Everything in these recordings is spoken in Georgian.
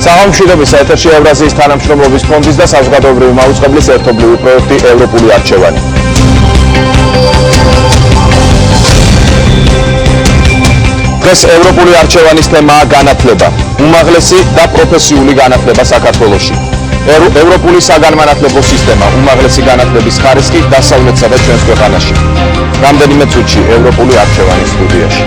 საღამოშიდობის ეთერში ევრაზიის თანამშრომლობის ფონდის და საზოგადოებრივი მაუწყებლის ერთობლივი პროექტი ევროპული არჩევანი. დღეს ევროპული არჩევანის თემაა განათლება, უმაღლესი და პროფესიული განათლება საქართველოში. ევროპული საგანმანათლებლო სისტემა, უმაღლესი განათლების ხარისხი დასავლეთსა და ჩვენს ქვეყანაში. რამდენიმე წუთში ევროპული არჩევანის სტუდიაში.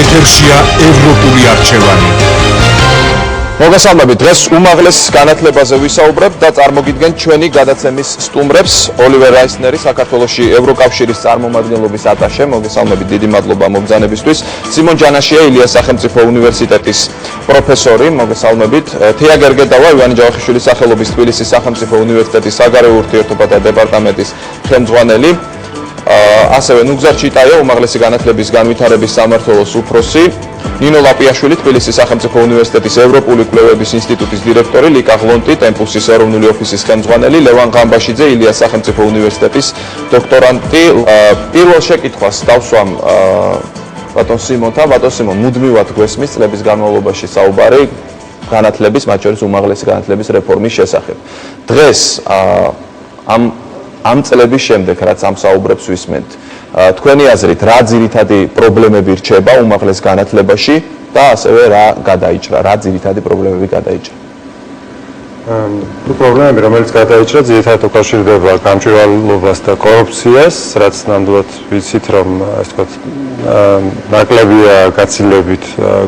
ეთერშია ევროპული არჩევანი. მოგესალმებით, დღეს უმაღლეს განათლებაზე ვისაუბრებ და წარმოგიდგენ ჩვენი გადაცემის სტუმრებს. ოლივერ რაისნერი, საქართველოში ევროკავშირის წარმომადგენლობის ატაშე, მოგესალმებით, დიდი მადლობა მობრძანებისთვის. სიმონ ჯანაშია, ილიას სახელმწიფო უნივერსიტეტის პროფესორი, მოგესალმებით. თეა გერგედავა, ივანე ჯავახიშვილის სახელობის თბილისის სახელმწიფო უნივერსიტეტის საგარეო ურთიერთობათა დეპარტამენტის ხელმძღვანელი. ასევე ნუგზარ ჩიტაია, უმაღლესი განათლების განვითარების სამმართველოს უფროსი. ნინო ლაპიაშვილი, თბილისის სახელმწიფო უნივერსიტეტის ევროპული კვლევების ინსტიტუტის დირექტორი, ლიკა ღლონტი, ტემპუსის ეროვნული ოფისის ხელმძღვანელი, ლევან ყამბაშიძე, ილიას სახელმწიფო უნივერსიტეტის დოქტორანტი. პირველ შეკითხვას დავსვამ ბატონ სიმონთან. ბატონ სიმონ, მუდმივად გვესმის წლების განმავლობაში საუბარი განათლების, მათ შორის უმაღლესი განათლების რეფორმის შესახებ. დღეს ამ წლების შემდეგ, რაც ამ საუბრებს ვისმენთ, თქვენი აზრით, რა ძირითადი პრობლემები რჩება უმაღლეს განათლებაში და ასევე რა გადაიჭრა, რა ძირითადი პრობლემები გადაიჭრა? პრობლემები, რომელიც გადაიჭრა, ძირითადად უკავშირდება გამჭვირვალობას და კორუფციას, რაც ნამდვილად ვიცით, რომ ასე ვთქვათ, ნაკლებია გაცილებით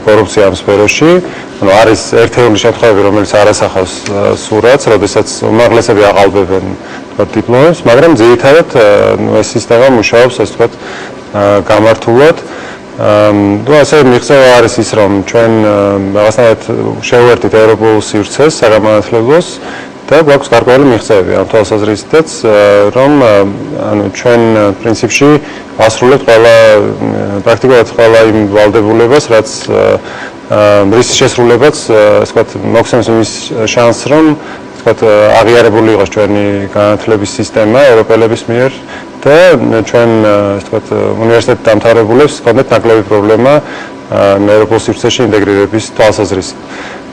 კორუფცია ამ სფეროში. ანუ არის ერთეული შემთხვევები, რომელიც არ ასახავს სურათს, როდესაც უმაღლესები აყალბებენ დიპლომებს, მაგრამ ძირითადად ეს სისტემა მუშაობს, ასე ვთქვათ, გამართულად. და ასე მიღწევა არის ის, რომ ჩვენ რაღაცნაირად შევერთით ევროპულ სივრცეს საგანმანათლებლოს და გვაქვს გარკვეული მიღწევები ამ თვალსაზრისითაც, რომ ანუ ჩვენ პრინციპში ვასრულებთ პრაქტიკულად ყველა იმ ვალდებულებას, რაც რის შესრულებაც, ასე ვთქვათ, მოგვცემს იმის შანსს, რომ აღიარებული იყოს ჩვენი განათლების სისტემა ევროპელების მიერ და ჩვენ ასე ვთქვათ უნივერსიტეტ დამთავრებულებს ჰქონდეთ ნაკლები პრობლემა ევროპულ სივრცეში ინტეგრირების თვალსაზრისით.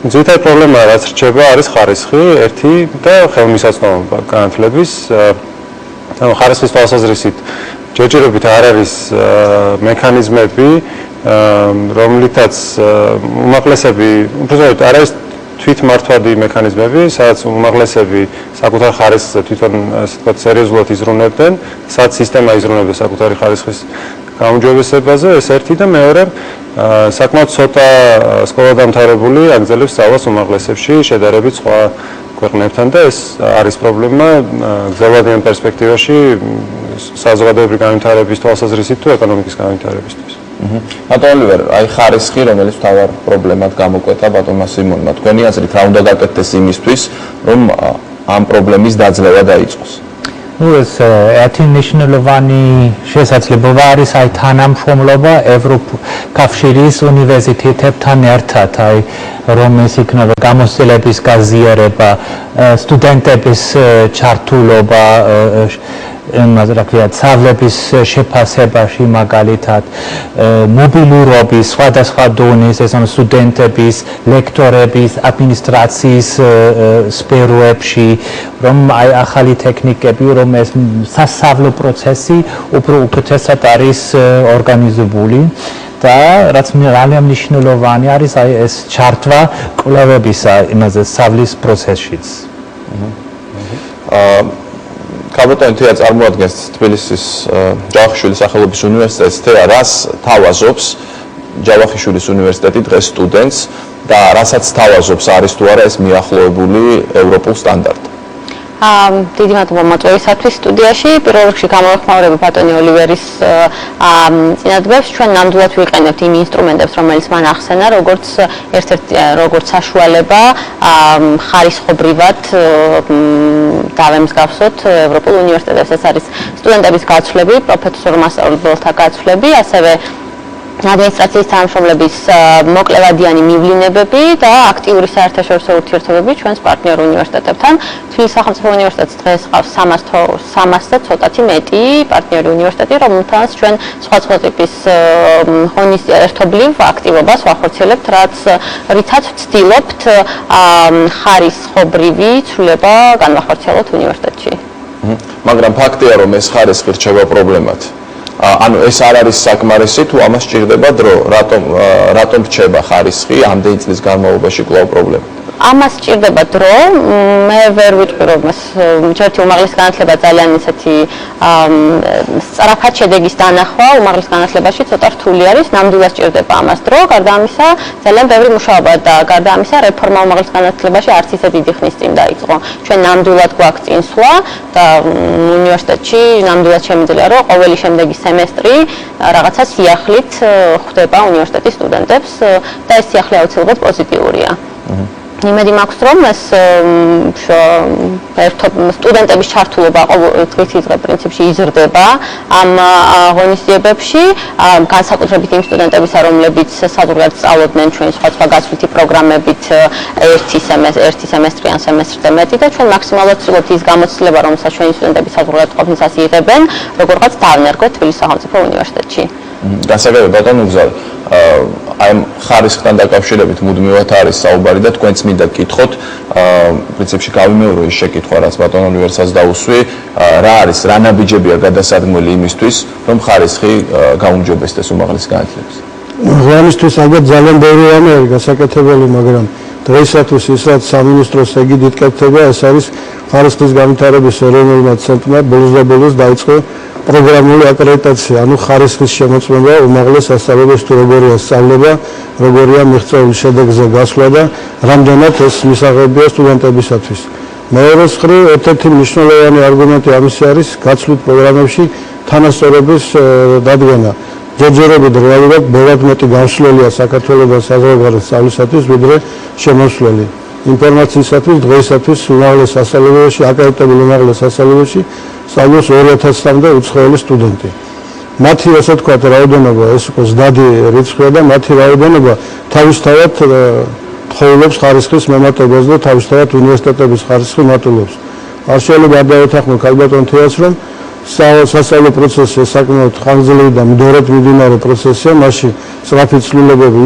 ძირითადი პრობლემა, რაც რჩება, არის ხარისხი, ერთი და ხელმისაწვდომობა განათლების. ანუ ხარისხის თვალსაზრისით ჯერჯერობით არ არის მექანიზმები, რომლითაც უმაღლესები, უბრალოდ არ არის თვითმართვადი მექანიზმები, სადაც უმაღლესები საკუთარ ხარისხზე თვითონ ასე ვთქვათ სერიოზულად იზრუნებდნენ, სადაც სისტემა იზრუნებდა საკუთარი ხარისხის გაუმჯობესებაზე, ეს ერთი და მეორე, საკმაოდ ცოტა სკოლა დამთავრებული აგრძელებს სწავლას უმაღლესებში შედარებით სხვა ქვეყნებთან და ეს არის პრობლემა გრძელვადიან პერსპექტივაში საზოგადოებრივი განვითარების თვალსაზრისით თუ ეკონომიკის განვითარებისთვის. ბატონ ოლივერ, აი ხარისხი, რომელიც მთავარ პრობლემად გამოკვეთა ბატონმა სიმონმა, თქვენი აზრით რა უნდა გაკეთდეს იმისთვის, რომ ამ პრობლემის დაძლევა დაიწყოს? ეს ერთი მნიშვნელოვანი შესაძლებლობა არის აი თანამშრომლობა ევროკავშირის უნივერსიტეტებთან ერთად, აი რომ ეს იქნება გამოცდილების გაზიარება, სტუდენტების ჩართულობა, რა ქვია, სწავლების შეფასებაში მაგალითად, მობილურობის, სხვადასხვა დონის, ეს ანუ სტუდენტების, ლექტორების, ადმინისტრაციის სფეროებში, რომ აი ახალი ტექნიკები, რომ ეს სასწავლო პროცესი უფრო უკეთესად არის ორგანიზებული და რაც ძალიან მნიშვნელოვანი არის აი ეს ჩართვა კვლევებისა იმაზე სწავლის პროცესშიც. კაბოტონი თეა წარმოადგენს თბილისის ჯავახიშვილის სახელობის უნივერსიტეტს. თეა რას თავაზობს ჯავახიშვილის უნივერსიტეტი დღეს სტუდენტს და რასაც თავაზობს, არის თუ არა ეს მიახლოებული ევროპულ სტანდარტ? დიდი მადლობა მოწვევისათვის სტუდიაში. პირველ რიგში გამოვეხმაურებ ბატონი ოლივერის წინადადებას. ჩვენ ნამდვილად ვიყენებთ იმ ინსტრუმენტებს, რომელიც მან ახსენა, როგორც საშუალება ხარისხობრივად დავემსგავსოთ ევროპულ უნივერსიტეტებს. ეს არის სტუდენტების გაცვლები, პროფესორ მასწავლებელთა გაცვლები, ასევე ადმინისტრაციის თანამშრომლების მოკლევადიანი მივლინებები და აქტიური საერთაშორისო ურთიერთობები ჩვენს პარტნიორ უნივერსიტეტებთან. თბილისის სახელმწიფო უნივერსიტეტს დღეს ჰყავს 300 და ცოტათი მეტი პარტნიორი უნივერსიტეტი, რომელთანაც ჩვენ სხვა ტიპის ღონისძიებრივ აქტივობას ვახორციელებთ, რითაც ვცდილობთ ხარისხობრივი ცვლილება განვახორციელოთ უნივერსიტეტში. მაგრამ ფაქტია, რომ ეს ხარისხი რჩება პრობლემად. ანუ ეს არ არის საკმარისი, თუ ამას სჭირდება დრო, რატომ რჩება ხარისხი ამდენი წლის განმავლობაში კვლავ პრობლემა? ამას სჭირდება დრო, მე ვერ ვიტყვი რომ ჯერთი უმაღლესი განათლება ძალიან ისეთი სწრაფად შედეგის დანახვა უმაღლეს განათლებაში ცოტა რთული არის, ნამდვილად სჭირდება ამას დრო, გარდა ამისა ძალიან ბევრი მუშაობა და გარდა ამისა რეფორმა უმაღლეს განათლებაში არც ისე დიდი ხნის წინ დაიწყო. ჩვენ ნამდვილად გვაქვს წინსვლა და უნივერსიტეტში ნამდვილად შემიძლია რომ ყოველი შემდეგი სემესტრი რაღაცა სიახლით ხვდება უნივერსიტეტის სტუდენტებს და ეს სიახლე აუცილებლად პოზიტიურია. იმედი მაქვს რომ ეს სტუდენტების ჩართულობა ყოველთვის იძღებ პრინციპში იზრდება ამ ღონისძიებებში, განსაკუთრებით იმ სტუდენტებისა, რომლებიც საზღვარგარეთ სწავლობდნენ ჩვენ სხვა გაცვლითი პროგრამებით ერთი სემესტრი ან სემესტრზე მეტი და ჩვენ მაქსიმალურად ვცდილობთ ის გამოცდილება, რომელსაც ჩვენი სტუდენტები საზღვარგარეთ ყოფნისას იღებენ, როგორღაც დავნერგოთ თბილისის სახელმწიფო უნივერსიტეტში. გასაგებია ბატონო მგზავრი, აი ხარისხთან დაკავშირებით მუდმივად არის საუბარი და თქვენც მინდა გკითხოთ, პრინციპში გავიმეორო ის შეკითხვა, რაც ბატონ ოლივერსაც დაუსვი, რა არის, რა ნაბიჯებია გადასადგმელი იმისთვის, რომ ხარისხი გაუმჯობესდეს უმაღლესი განათლების? ამისთვის ალბათ ძალიან ბევრი რამე არის გასაკეთებელი, მაგრამ დღეისათვის ის რაც სამინისტროს ეგიდით კეთდება, ეს არის ხარისხის განვითარების ეროვნულმა ცენტრმა ბოლოს დაიწყო პროგრამული აკრედიტაცია, ანუ ხარისხის შემოწმება უმაღლეს სასწავლებელს თუ როგორია სწავლება, როგორია მიღწეული შედეგზე გასვლა და რამდენად ეს მისაღებია სტუდენტებისათვის. მეორე მხრივ, ერთ-ერთი მნიშვნელოვანი არგუმენტი ამისი არის გაცვლით პროგრამებში თანასწორობის დადგენა. ჯერჯერობით რეალურად ბევრად მეტი გამსვლელია საქართველოს საზღვარგარეთ სწავლისათვის, ვიდრე შემოსვლელი. ინფორმაციისათვის დღეისათვის უმაღლეს სასწავლებელში, აკრედიტებულ უმაღლეს სასწავლებელში სწავლობს 2000-მდე უცხოელი სტუდენტი. მათი ასე ვთქვათ რაოდენობა, ეს იყოს დადი რიცხვია და მათი რაოდენობა თავისთავად თხოვნებს ხარისხის მემატებას და თავისთავად უნივერსიტეტების ხარისხი მატულობს. არ შეიძლება დავეთანხმო ქალბატონ თეას, რომ სასწავლო პროცესი საკმაოდ ხანგრძლივი და მდოროდ მიმდინარე პროცესია, მასში სწრაფი ცვლილებები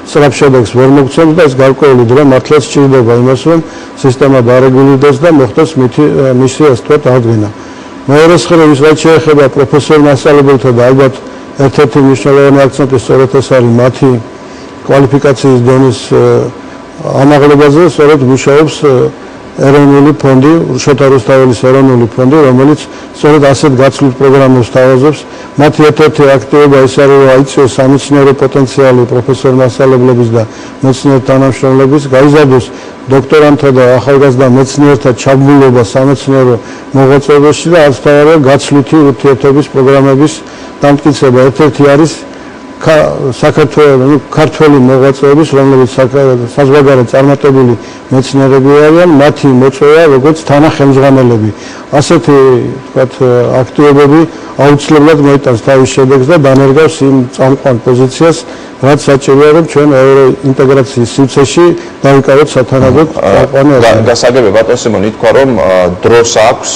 სწრაფ შედეგს ვერ მოგცემს და ეს გარკვეული დრო მართლაც სჭირდება იმას, რომ სისტემა დარეგულირდეს და მოხდეს მისი ასე ვთქვათ აღდგენა. მეორე მხრივ ის რაც შეეხება პროფესორ მასწავლებელთა და ალბათ ერთ-ერთი მნიშვნელოვანი აქცენტი სწორედ ეს არის მათი კვალიფიკაციის დონის ამაღლებაზე, სწორედ მუშაობს ეროვნული ფონდი, რუსეთის რუსთაველის ეროვნული ფონდი, რომელიც სწორედ ასეთ გაცვლით პროგრამებს თავაზობს. მათი ერთ-ერთი აქტივობა ის არის, რომ აიწვიოს სამეცნიერო პოტენციალი პროფესორ მასწავლებლების და მეცნიერ თანამშრომლების, გაიზარდოს დოქტორანტთა და ახალგაზრდა მეცნიერთა ჩაბმულობა სამეცნიერო მოღვაწეობაში და არც თავარია გაცვლითი ურთიერთობის პროგრამების დამტკიცება. ერთ-ერთი არის საქართველოს ქართველი მოღვაწეების, რომლებიც საზღვარგარეთ წარმატებული მეცნიერები არიან, მათი მოწვევა როგორც თანახემჟღანელები. ასეთი ვთქვათ აქტივობები აუცილებლად მოიტანს თავის შედეგს და დანერგავს იმ წამყვან პოზიციას, რაც საჭიროა, რომ ჩვენ ევროინტეგრაციის სივრცეში დავიკავოთ სათანადოდ წამყვანი ადგილი. გასაგებია ბატონ სიმონ, ითქვა რომ დროს აქვს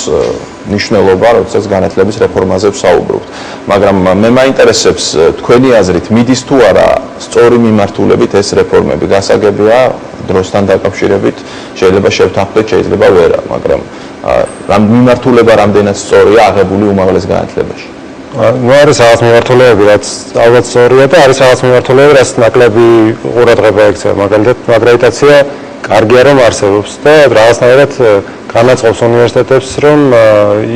მნიშვნელობა, როდესაც განათლების რეფორმაზე ვსაუბრობთ. მაგრამ მე მაინტერესებს თქვენი აზრით, მიდის თუ არა სწორი მიმართულებით ეს რეფორმები? გასაგებია დროსთან დაკავშირებით, შეიძლება შევთანხმდეთ, შეიძლება ვერა, მაგრამ რამ მიმართულება რამდენად სწორია აღებული უმაღლეს განათლებაში? ნუ არის რაღაც მიმართულებები, რაც ალბათ სწორია და არის რაღაც მიმართულებები, რაც ნაკლები ყურადღება ექცევა. მაგალითად, აკრედიტაცია კარგია რომ არსებობს და რაღაცნაირად განაწყობს უნივერსიტეტებს, რომ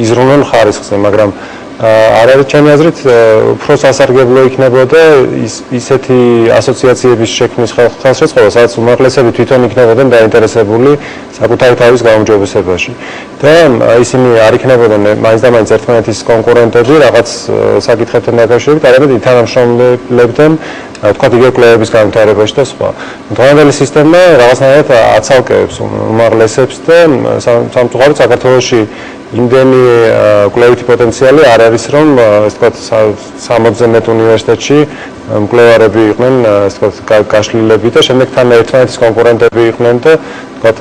იზრუნონ ხარისხზე, მაგრამ არ არის ჩემი აზრით უფრო სასარგებლო იქნებოდა ისეთი ასოციაციების შექმნის ხელშეწყობა, სადაც უმაღლესები თვითონ იქნებოდნენ დაინტერესებული საკუთარი თავის გაუმჯობესებაში. და ისინი არ იქნებოდნენ მაინც და მაინც ერთმანეთის კონკურენტები რაღაც საკითხებთან დაკავშირებით, არამედ ითანამშრომლებდნენ თქვათ იგივე კვლევების განვითარებაში და სხვა. დღევანდელი სისტემა რაღაცნაირად აცალკევებს უმაღლესებს და სამწუხაროდ საქართველოში იმდენი კვლევითი პოტენციალი არ არის, რომ ესე ვთქვათ 60-ზე მეტ უნივერსიტეტში მკვლევარები იყვნენ, ესე ვთქვათ გაშლილები და შემდეგ თან ერთმანეთის კონკურენტები იყვნენ და ვთქვათ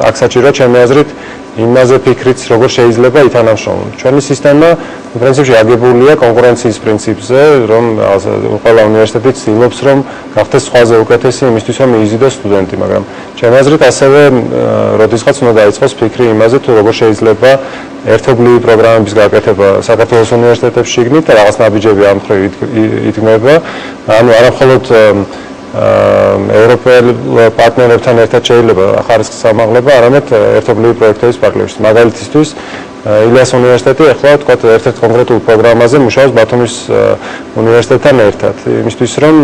აქ საჭიროა ჩემი აზრით იმაზე ფიქრიც, როგორ შეიძლება ითანამშრომლოთ. ჩვენი სისტემა პრინციპში აგებულია კონკურენციის პრინციპზე, რომ ყველა უნივერსიტეტი ცდილობს, რომ გახდეს სხვაზე უკეთესი იმისთვის, რომ მიიზიდოს სტუდენტი, მაგრამ ჩემი აზრით ასევე როდესღაც უნდა დაიწყოს ფიქრი იმაზე, თუ როგორ შეიძლება ერთობლივი პროგრამების გაკეთება საქართველოს უნივერსიტეტებში შიგნით და რაღაც ნაბიჯები ამ მხრივ იდგმება. ანუ არა მხოლოდ ევროპელ პარტნიორებთან ერთად შეიძლება ხარისხის ამაღლება, არამედ ერთობლივი პროექტების პარალელში. მაგალითისთვის ილიას უნივერსიტეტი ახლა თქვათ ერთ-ერთ კონკრეტულ პროგრამაზე მუშაობს ბათუმის უნივერსიტეტთან ერთად. იმისთვის რომ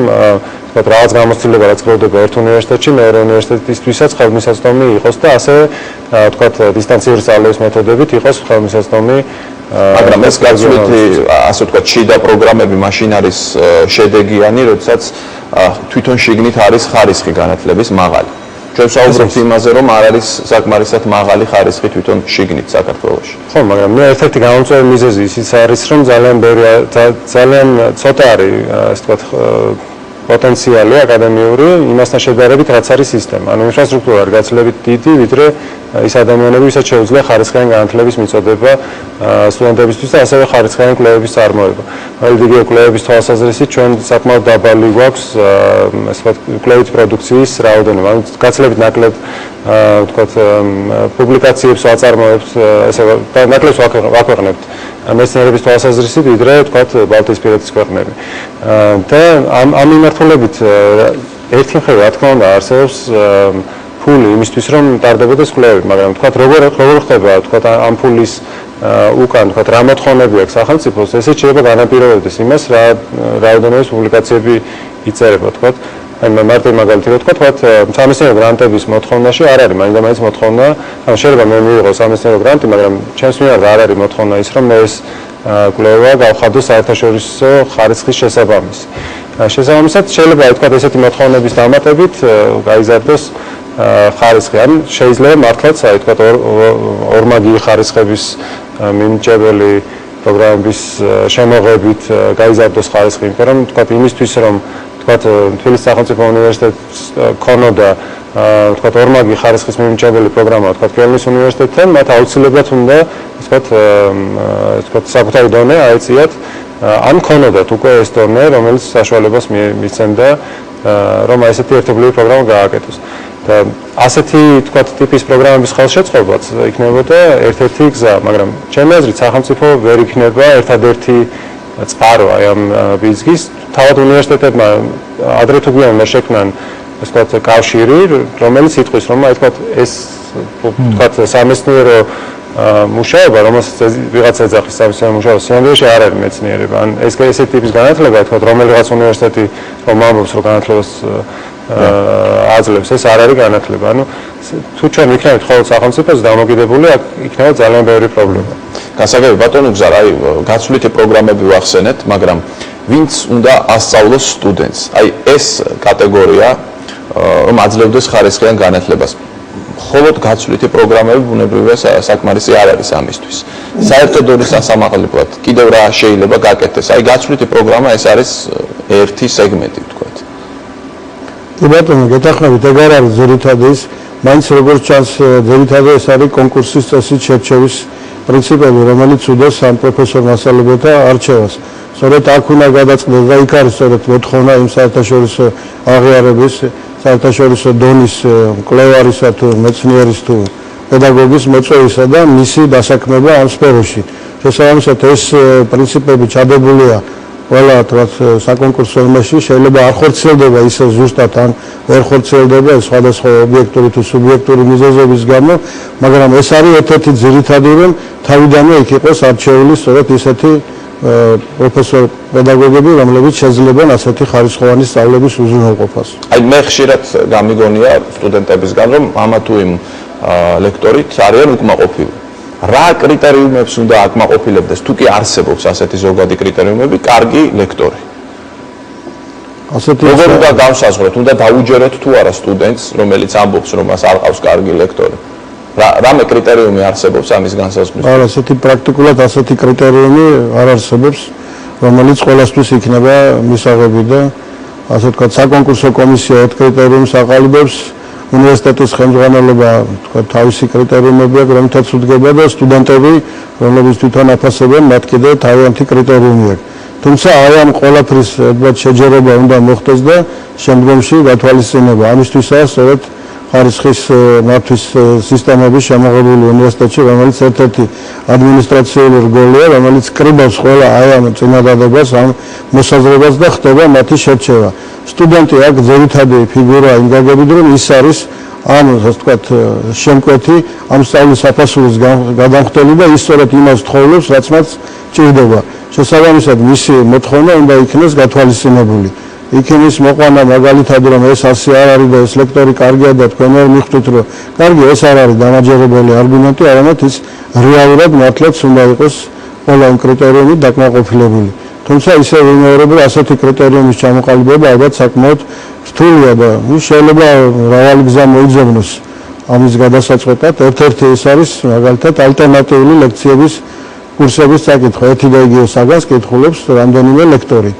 თქვათ რაღაც გამოცდილება რაც გროვდება ერთ უნივერსიტეტში, მეორე უნივერსიტეტისთვისაც ხელმისაწვდომი იყოს და ასევე თქვათ დისტანციური სწავლების მეთოდებით იყოს ხელმისაწვდომი. მაგრამ ეს გაცვლითი, ასე ვთქვათ, შიდა პროგრამები მაშინ არის შედეგიანი, როდესაც თვითონ შიგნით არის ხარისხი განათლების მაღალი. ჩვენ ვსაუბრობთ იმაზე, რომ არ არის საკმარისად მაღალი ხარისხი თვითონ შიგნით საქართველოში. ხო, მაგრამ მე ერთ-ერთი გამომწვევი მიზეზი ისიც არის, რომ ძალიან ცოტა არის, ასე ვთქვათ, პოტენციალი აკადემიური იმასთან შედარებით, რაც არის სისტემა. ანუ ინფრასტრუქტურა არის გაცილებით დიდი, ვიდრე ის ადამიანები, ვისაც შეუძლია ხარისხიანი განათლების მიწოდება სტუდენტებისთვის და ასევე ხარისხიანი კვლევების წარმოება. იგივე კვლევების თვალსაზრისით ჩვენ საკმაოდ დაბალი გვაქვს, ასე ვთქვათ, კვლევითი პროდუქციის რაოდენობა. ანუ გაცილებით ნაკლებ ვთქვათ, პუბლიკაციებს ვაწარმოებთ, ესე ნაკლებს ვაქვეყნებთ მეცნიერების თვალსაზრისით, ვიდრე ვთქვათ, ბალტიისპირეთის ქვეყნები. და ამ მიმართულებით ერთი მხრივ, რა თქმა უნდა, არსებობს ფული იმისთვის, რომ ტარდებოდეს კვლევები, მაგრამ თქვათ როგორ ხდება, თქვათ ამ ფულის უკან, თქვათ რა მოთხოვნები აქვს სახელმწიფოს, ესე შეიძლება განაპირობებდეს იმას, რა რაოდენობის პუბლიკაციები იწერება, თქვათ. აი მარტო მაგალითი რო თქვათ, სამეცნიერო გრანტების მოთხოვნაში არ არის მაინც მოთხოვნა, ანუ შეიძლება მე მივიღო სამეცნიერო გრანტი, მაგრამ ჩემს მიმართ არ არის მოთხოვნა ის, რომ მე ეს კვლევა გავხადო საერთაშორისო ხარისხის შესაბამისი. შესაბამისად შეიძლება თქვათ ესეთი მოთხოვნების დამატებით გაიზარდოს ხარისხი. ან შეიძლება მართლაც აი თქვათ ორმაგი ხარისხების მინიჭებელი პროგრამების შემოღებით გაიზარდოს ხარისხი, იმიტომ რომ თქვათ იმისთვის რომ თქვათ თბილისის სახელმწიფო უნივერსიტეტს ქონოდა თქვათ ორმაგი ხარისხის მინიჭებელი პროგრამა თქვათ კელნის უნივერსიტეტთან, მათ აუცილებლად უნდა თქვათ საკუთარი დონე აეწიათ, ან ქონოდათ უკვე ეს დონე, რომელიც საშუალებას მისცემდა რომ ესეთი ერთობლივი პროგრამა გააკეთოს. და ასეთი თქვათ ტიპის პროგრამების ხელშეწყობაც იქნებოდა ერთ-ერთი გზა, მაგრამ ჩემი აზრით სახელმწიფო ვერ იქნება ერთადერთი წყარო აი ამ ბიზნესის. თავად უნივერსიტეტებმა ადრე თუ გვიან უნდა შექმნან ასე ვთქვათ კავშირი, რომელიც იტყვის რომ აი თქვათ ეს თქვათ სამეცნიერო მუშაობა, რომელსაც ვიღაც ეძახის სამეცნიერო მუშაობა, სინამდვილეში არ არის მეცნიერება. ან ესეთი ტიპის განათლება, თქვათ რომელიღაც უნივერსიტეტი რომ ამბობს რომ განათლებას აძლევს, ეს არ არის განათლება. ანუ თუ ჩვენ ვიქნებით ხოლმე სახელმწიფოს დამოკიდებული, აქ იქნება ძალიან ბევრი პრობლემა. გასაგები ბატონო გზარ, აი გაცვლითი პროგრამები ვახსენეთ, მაგრამ ვინც უნდა ასწავლოს სტუდენტს? აი ეს კატეგორია რომ აძლევდეს ხარისხიან განათლებას. მხოლოდ გაცვლითი პროგრამები ბუნებრივია საკმარისი არ არის ამისთვის. საერთო დონის სასამართლებლად კიდევ რა შეიძლება გაკეთდეს? აი გაცვლითი პროგრამა ეს არის ერთი სეგმენტი ვთქვათ. კი ბატონო, გეთანხმებით, ეგ არ არის ძირითადი ის, მაინც როგორც ჩანს, ძირითადი ეს არის კონკურსის წესით შერჩევის პრინციპები, რომელიც უდევს ამ პროფესორ მასწავლებელთა არჩევას. სწორედ აქ უნდა გადაწყდეს და იქ არის სწორედ მოთხოვნა იმ საერთაშორისო აღიარების, საერთაშორისო დონის მკვლევარისა თუ მეცნიერის თუ პედაგოგის მოწვევისა და მისი დასაქმება ამ სფეროში. შესაბამისად ეს პრინციპები ჩადებულია ყველა თქვათ საკონკურსო იმაში, შეიძლება არ ხორციელდება ისე ზუსტად ან ვერ ხორციელდება სხვადასხვა ობიექტური თუ სუბიექტური მიზეზების გამო, მაგრამ ეს არის ერთ-ერთი ძირითადი, რომ თავიდანვე იქ იყოს არჩეული სწორედ ისეთი პროფესორ პედაგოგები, რომლებიც შეძლებენ ასეთი ხარისხოვანი სწავლების უზრუნველყოფას. აი მე ხშირად გამიგონია სტუდენტებისგან, რომ ამა თუ იმ ლექტორით არიან უკმაყოფილო. რა კრიტერიუმებს უნდა აკმაყოფილებდეს, თუ კი არსებობს ასეთი ზოგადი კრიტერიუმები, კარგი ლექტორი? როგორ უნდა გავსაზღვროთ, უნდა დაუჯეროთ თუ არა სტუდენტს, რომელიც ამბობს, რომ მას არ ყავს კარგი ლექტორი? რამე კრიტერიუმი არსებობს ამის განსაზღვრის? არა, ასეთი პრაქტიკულად ასეთი კრიტერიუმი არ არსებობს, რომელიც ყველასთვის იქნება მისაღები და ასე ვთქვათ, საკონკურსო კომისია ერთ კრიტერიუმს აყალიბებს, უნივერსიტეტის ხელმძღვანელობა ვთქვათ, თავისი კრიტერიუმები აქვს, რომლითაც უდგება და სტუდენტები, რომლებიც თვითონ აფასებენ, მათ კიდევ თავიანთი კრიტერიუმი აქვს. თუმცა აი ამ ყველაფრის შეჯერება უნდა მოხდეს და შემდგომში გათვალისწინება. ამისთვისაა სწორედ ხარისხის მართვის სისტემების შემოღებული უნივერსიტეტში, რომელიც ერთ-ერთი ადმინისტრაციული რგოლია, რომელიც კრიბავს ყველა აი ამ წინადადებას, ამ მოსაზრებას და ხდება მათი შერჩევა. სტუდენტი აქ ძირითადი ფიგურაა იმ გაგებით, რომ ის არის ამ ასე ვთქვათ შემკვეთი, ამ სწავლის საფასურის გადამხდელი და ის სწორედ იმას თხოვლებს, რაც მას ჭირდება. შესაბამისად, მისი მოთხოვნა უნდა იქნეს გათვალისწინებული. იქ მოყვანა მაგალითად რომ ეს ასე არ არის და ეს ლექტორი კარგია და თქვენ ვერ მიხვდით რომ კარგი ეს არ არის დამაჯერებელი არგუმენტი, არამედ ის რეალურად მართლაც უნდა იყოს ყველა იმ კრიტერიუმით დაკმაყოფილებული. თუმცა ისე ვიმეორებ რომ ასეთი კრიტერიუმის ჩამოყალიბება ალბათ საკმაოდ რთულია და შეიძლება მრავალი გზა მოიძებნოს ამის გადასაწყვეტად. ერთ-ერთი ეს არის მაგალითად ალტერნატიული ლექციების კურსების წაკითხვა. ერთი და იგივე საგანს კითხულობს რამდენიმე ლექტორი.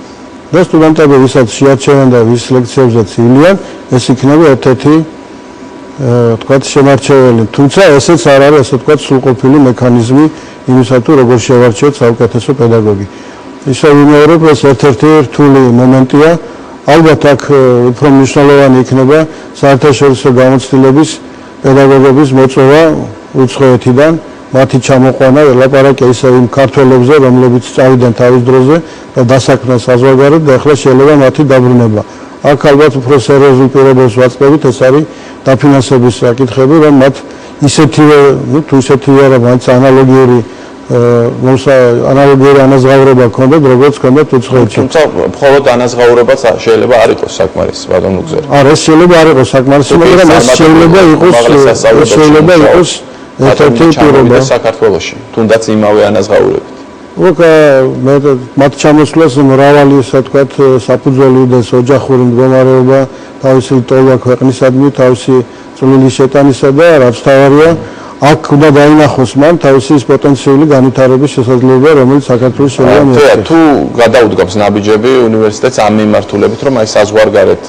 და სტუდენტები ვისაც შეარჩევენ და ვის ლექციებზე ცილიან, ეს იქნება ერთ-ერთი ვთქვათ შემარჩეველი. თუმცა ესეც არ არის ასე ვთქვათ სრულყოფილი მექანიზმი იმისა თუ როგორ შევარჩიოთ საუკეთესო პედაგოგი. ისე ვიმეორებ ეს ერთ-ერთი რთული მომენტია. ალბათ აქ უფრო მნიშვნელოვანი იქნება საერთაშორისო გამოცდილების პედაგოგების მოწვევა უცხოეთიდან. მათი ჩამოყვანა ელაპარაკია ისე იმ ქართველებზე, რომლებიც წავიდნენ თავის დროზე და დასაქმდნენ საზღვარგარეთ და ახლა შეიძლება მათი დაბრუნება. აქ ალბათ უფრო სერიოზულ პირობებს ვაწყდებით, ეს არის დაფინანსების საკითხები, რომ მათ ისეთივე, თუ ისეთივე არა, მაინც ანალოგიური ანაზღაურება ქონდათ, როგორც ქონდათ უცხოეთში. თუმცა მხოლოდ ანაზღაურებაც შეიძლება არ იყოს საკმარისი, ბატონო გზერი. არა, ეს შეიძლება არ იყოს საკმარისი, მაგრამ ეს შეიძლება იყოს ერთ-ერთი პირობა საქართველოში, თუნდაც იმავე ანაზღაურებით. მე მათ ჩამოსვლას მრავალი ასე ვთქვათ საფუძველი უდევს ოჯახური მდგომარეობა, თავისი ტოლვა ქვეყნისადმი, თავისი წვლილი შეტანისა და რაც თავარია, აქ უნდა დაინახოს მან თავისი პოტენციური განვითარების შესაძლებლობა, რომელიც საქართველოს შეიძლება მიიღოს. თუ გადაუდგამს ნაბიჯები უნივერსიტეტს ამ მიმართულებით, რომ აი საზღვარგარეთ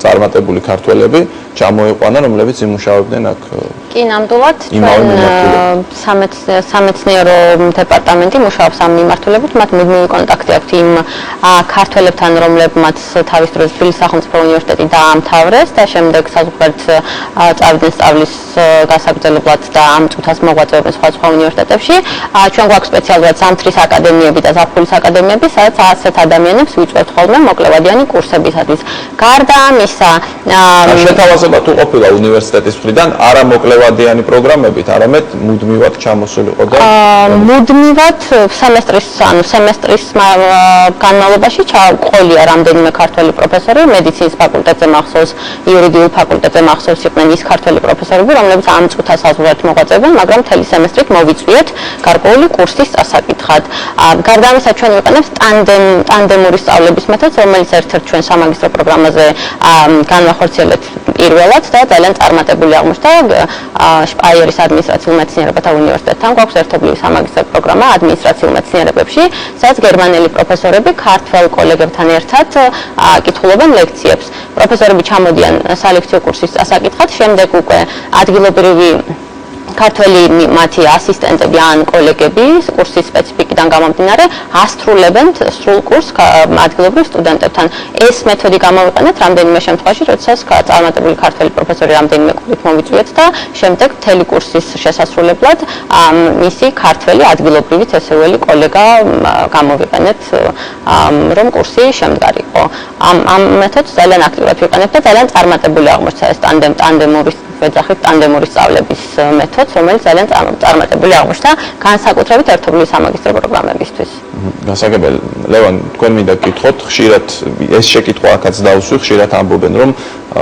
წარმატებული ქართველები ჩამოეყვანა, რომლებიც იმუშავებდნენ აქ. კი, ნამდვილად ჩვენ სამეცნიერო დეპარტამენტი მუშაობს ამ მიმართულებით, მათ მუდმივი კონტაქტი აქვთ იმ ქართველებთან, რომლებმაც თავის დროს თბილისის სახელმწიფო უნივერსიტეტი დაამთავრეს და შემდეგ საზღვარგარეთ წავიდნენ სწავლის გასაგრძელებლად და ამ წუთას მოღვაწეობენ სხვა უნივერსიტეტებში. ჩვენ გვაქვს სპეციალურად ზამთრის აკადემიები და ზაფხულის აკადემიები, სადაც ასეთ ადამიანებს ვიწვევთ ხოლმე მოკლევადიანი კურსებისათვის. გარდა ამისა, შეთავაზება თუ ყოფილა უნივერსიტეტის მხრიდან არა მოკლევადიანი პროგრამებით, არამედ მუდმივად ჩამოსულიყო და მუდმივად სემესტრის განმავლობაში ჩაუყოლია რამდენიმე ქართველი პროფესორი, მედიცინის ფაკულტეტზე მახსოვს, იურიდიულ ფაკულტეტზე მახსოვს იყვნენ ის ქართველი პროფესორები, რომლებიც ამ წუთას საზღვარგარეთ მოღვაწეობენ, მაგრამ მთელი სემესტრით მოვიწვიეთ გარკვეული კურსის დასაკითხად. გარდა ამისა, ჩვენ ვიყენებთ ტანდემური სწავლების მეთოდს, რომელიც ერთ-ერთ ჩვენ სამაგისტრო პროგრამაზე განვახორციელებთ პირველად და ძალიან წარმატებული აღმოჩნდა შპაიერის ადმინისტრაციულ მეცნიერებათა უნივერსიტეტთან. გვაქვს ერთობლივი სამაგისტრო პროგრამა ადმინისტრაციულ მეცნიერებებში, სადაც გერმანელი პროფესორები ქართველ კოლეგებთან ერთად კითხულობენ ლექციებს. პროფესორები ჩამოდიან სალექციო კურსის დასაკითხად, შემდეგ უკვე ადგილობრივი ქართველი მათი ასისტენტები ან კოლეგები კურსის სპეციფიკიდან გამომდინარე ასრულებენ სრულ კურსს ადგილობრივ სტუდენტებთან. ეს მეთოდი გამოვიყენეთ რამდენიმე შემთხვევაში, როდესაც წარმატებული ქართველი პროფესორი რამდენიმე კურსით მოვიწვიეთ და შემდეგ მთელი კურსის შესასრულებლად მისი ქართველი ადგილობრივი წესეველი კოლეგა გამოვიყენეთ, რომ კურსი შემდგარიყო. ამ მეთოდს ძალიან აქტიურად ვიყენებთ და ძალიან წარმატებული აღმოჩნდა ეს ტანდემური სწავლების მეთოდს, რომელიც ძალიან წარმატებული აღმოჩნდა განსაკუთრებით ერთობლივი სამაგისტრო პროგრამებისთვის. გასაგებია, ლევან, თქვენ მინდა გითხოთ, ხშირად ეს შეკითხვა აქაც დავუსვი, ხშირად ამბობენ, რომ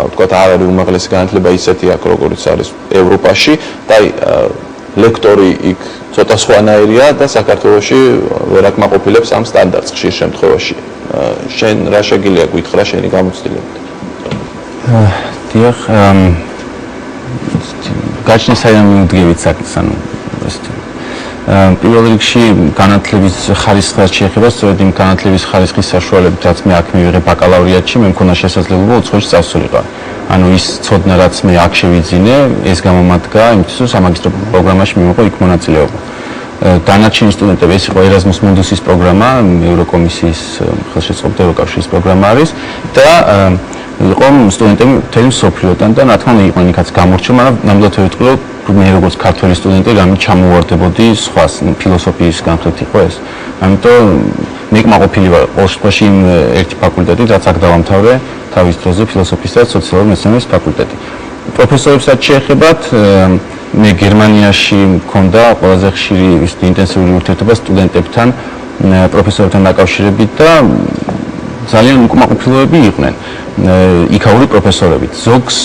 ვთქვათ, არ არის უმაღლესი განათლება ისეთი აქ, როგორც არის ევროპაში და ლექტორი იქ ცოტა სხვანაირია და საქართველოში ვერ აკმაყოფილებს ამ სტანდარტს ხშირ შემთხვევაში. შენ რა შეგიძლია გითხრა შენი გამოცდილებით? დიახ, გაჩნია საიდან მიუდგებით საქმეს, ანუ პირველ რიგში განათლების ხარისხს შეეხება, სწორედ იმ განათლების ხარისხის საშუალებით, რაც მე აქ მივიღე ბაკალავრიატში, მე მქონდა შესაძლებლობა უცხოეთში წავსულიყავი. ანუ ის ცოდნა, რაც მე აქ შევიძინე, ეს გამომადგა იმისთვის, რომ სამაგისტრო პროგრამაში მივიღო იქ მონაწილეობა. დანარჩენი სტუდენტები, ეს იყო Erasmus Mundus-ის პროგრამა, ევროკომისიის ხელშეწყობით ევროკავშირის პროგრამა არის და იყო სტუდენტები მთელი მსოფლიოდან და რა თქმა უნდა იყვნენ იქაც გამორჩა, მაგრამ ნამდვილად ვერ ვიტყვი, რომ მე როგორც ქართველი სტუდენტი რამე ჩამოვარდებოდი სხვას, ფილოსოფიის განხრით იყო ეს. ამიტომ მე კმაყოფილი ვარ ყოველ შემთხვევაში იმ ერთი ფაკულტეტით, რაც აქ დავამთავრე თავის დროზე ფილოსოფიის და სოციალურ მეცნიერების ფაკულტეტი. პროფესორებსაც შეეხებათ მე გერმანიაში მქონდა ყველაზე ხშირი ინტენსიური ურთიერთობა სტუდენტებთან, პროფესორებთან დაკავშირებით და ძალიან უკმაყოფილოები იყვნენ იქაური პროფესორებით. ზოგს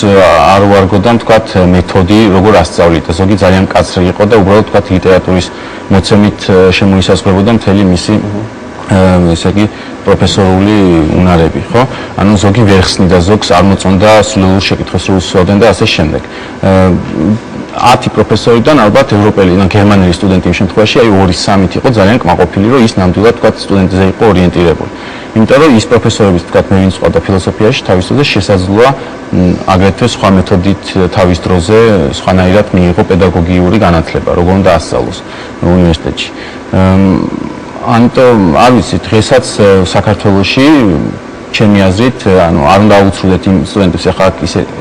არ უარგოდა თქვათ მეთოდი, როგორ ასწავლიდა, ზოგი ძალიან მკაცრი იყო და უბრალოდ თქვათ ლიტერატურის მოცემით შემოისაზღვრებოდა მთელი მისი ესე იგი პროფესორული უნარები, ხო? ანუ ზოგი ვერ ხსნიდა, ზოგს არ მოწონდა სრულ შეკითხვას რო უსვამდნენ და ასე შემდეგ. 10 პროფესორიდან ალბათ ევროპელი, ან გერმანელი სტუდენტი იმ შემთხვევაში აი 2-3 იყო ძალიან კმაყოფილი, რომ ის ნამდვილად თქვათ სტუდენტზე იყო ორიენტირებული. იმიტომ რომ ის პროფესორების თქვათ მე ვინც ყავდა ფილოსოფიაში თავის დროზე შესაძლოა აგრეთვე სხვა მეთოდით თავის დროზე სხვანაირად მიიღო პედაგოგიური განათლება, როგორ უნდა ასწავლოს უნივერსიტეტში. ამიტომ არ ვიცი, დღესაც საქართველოში ჩემი აზრით, ანუ არ უნდა აუცილებლად იმ სტუდენტებს ახლა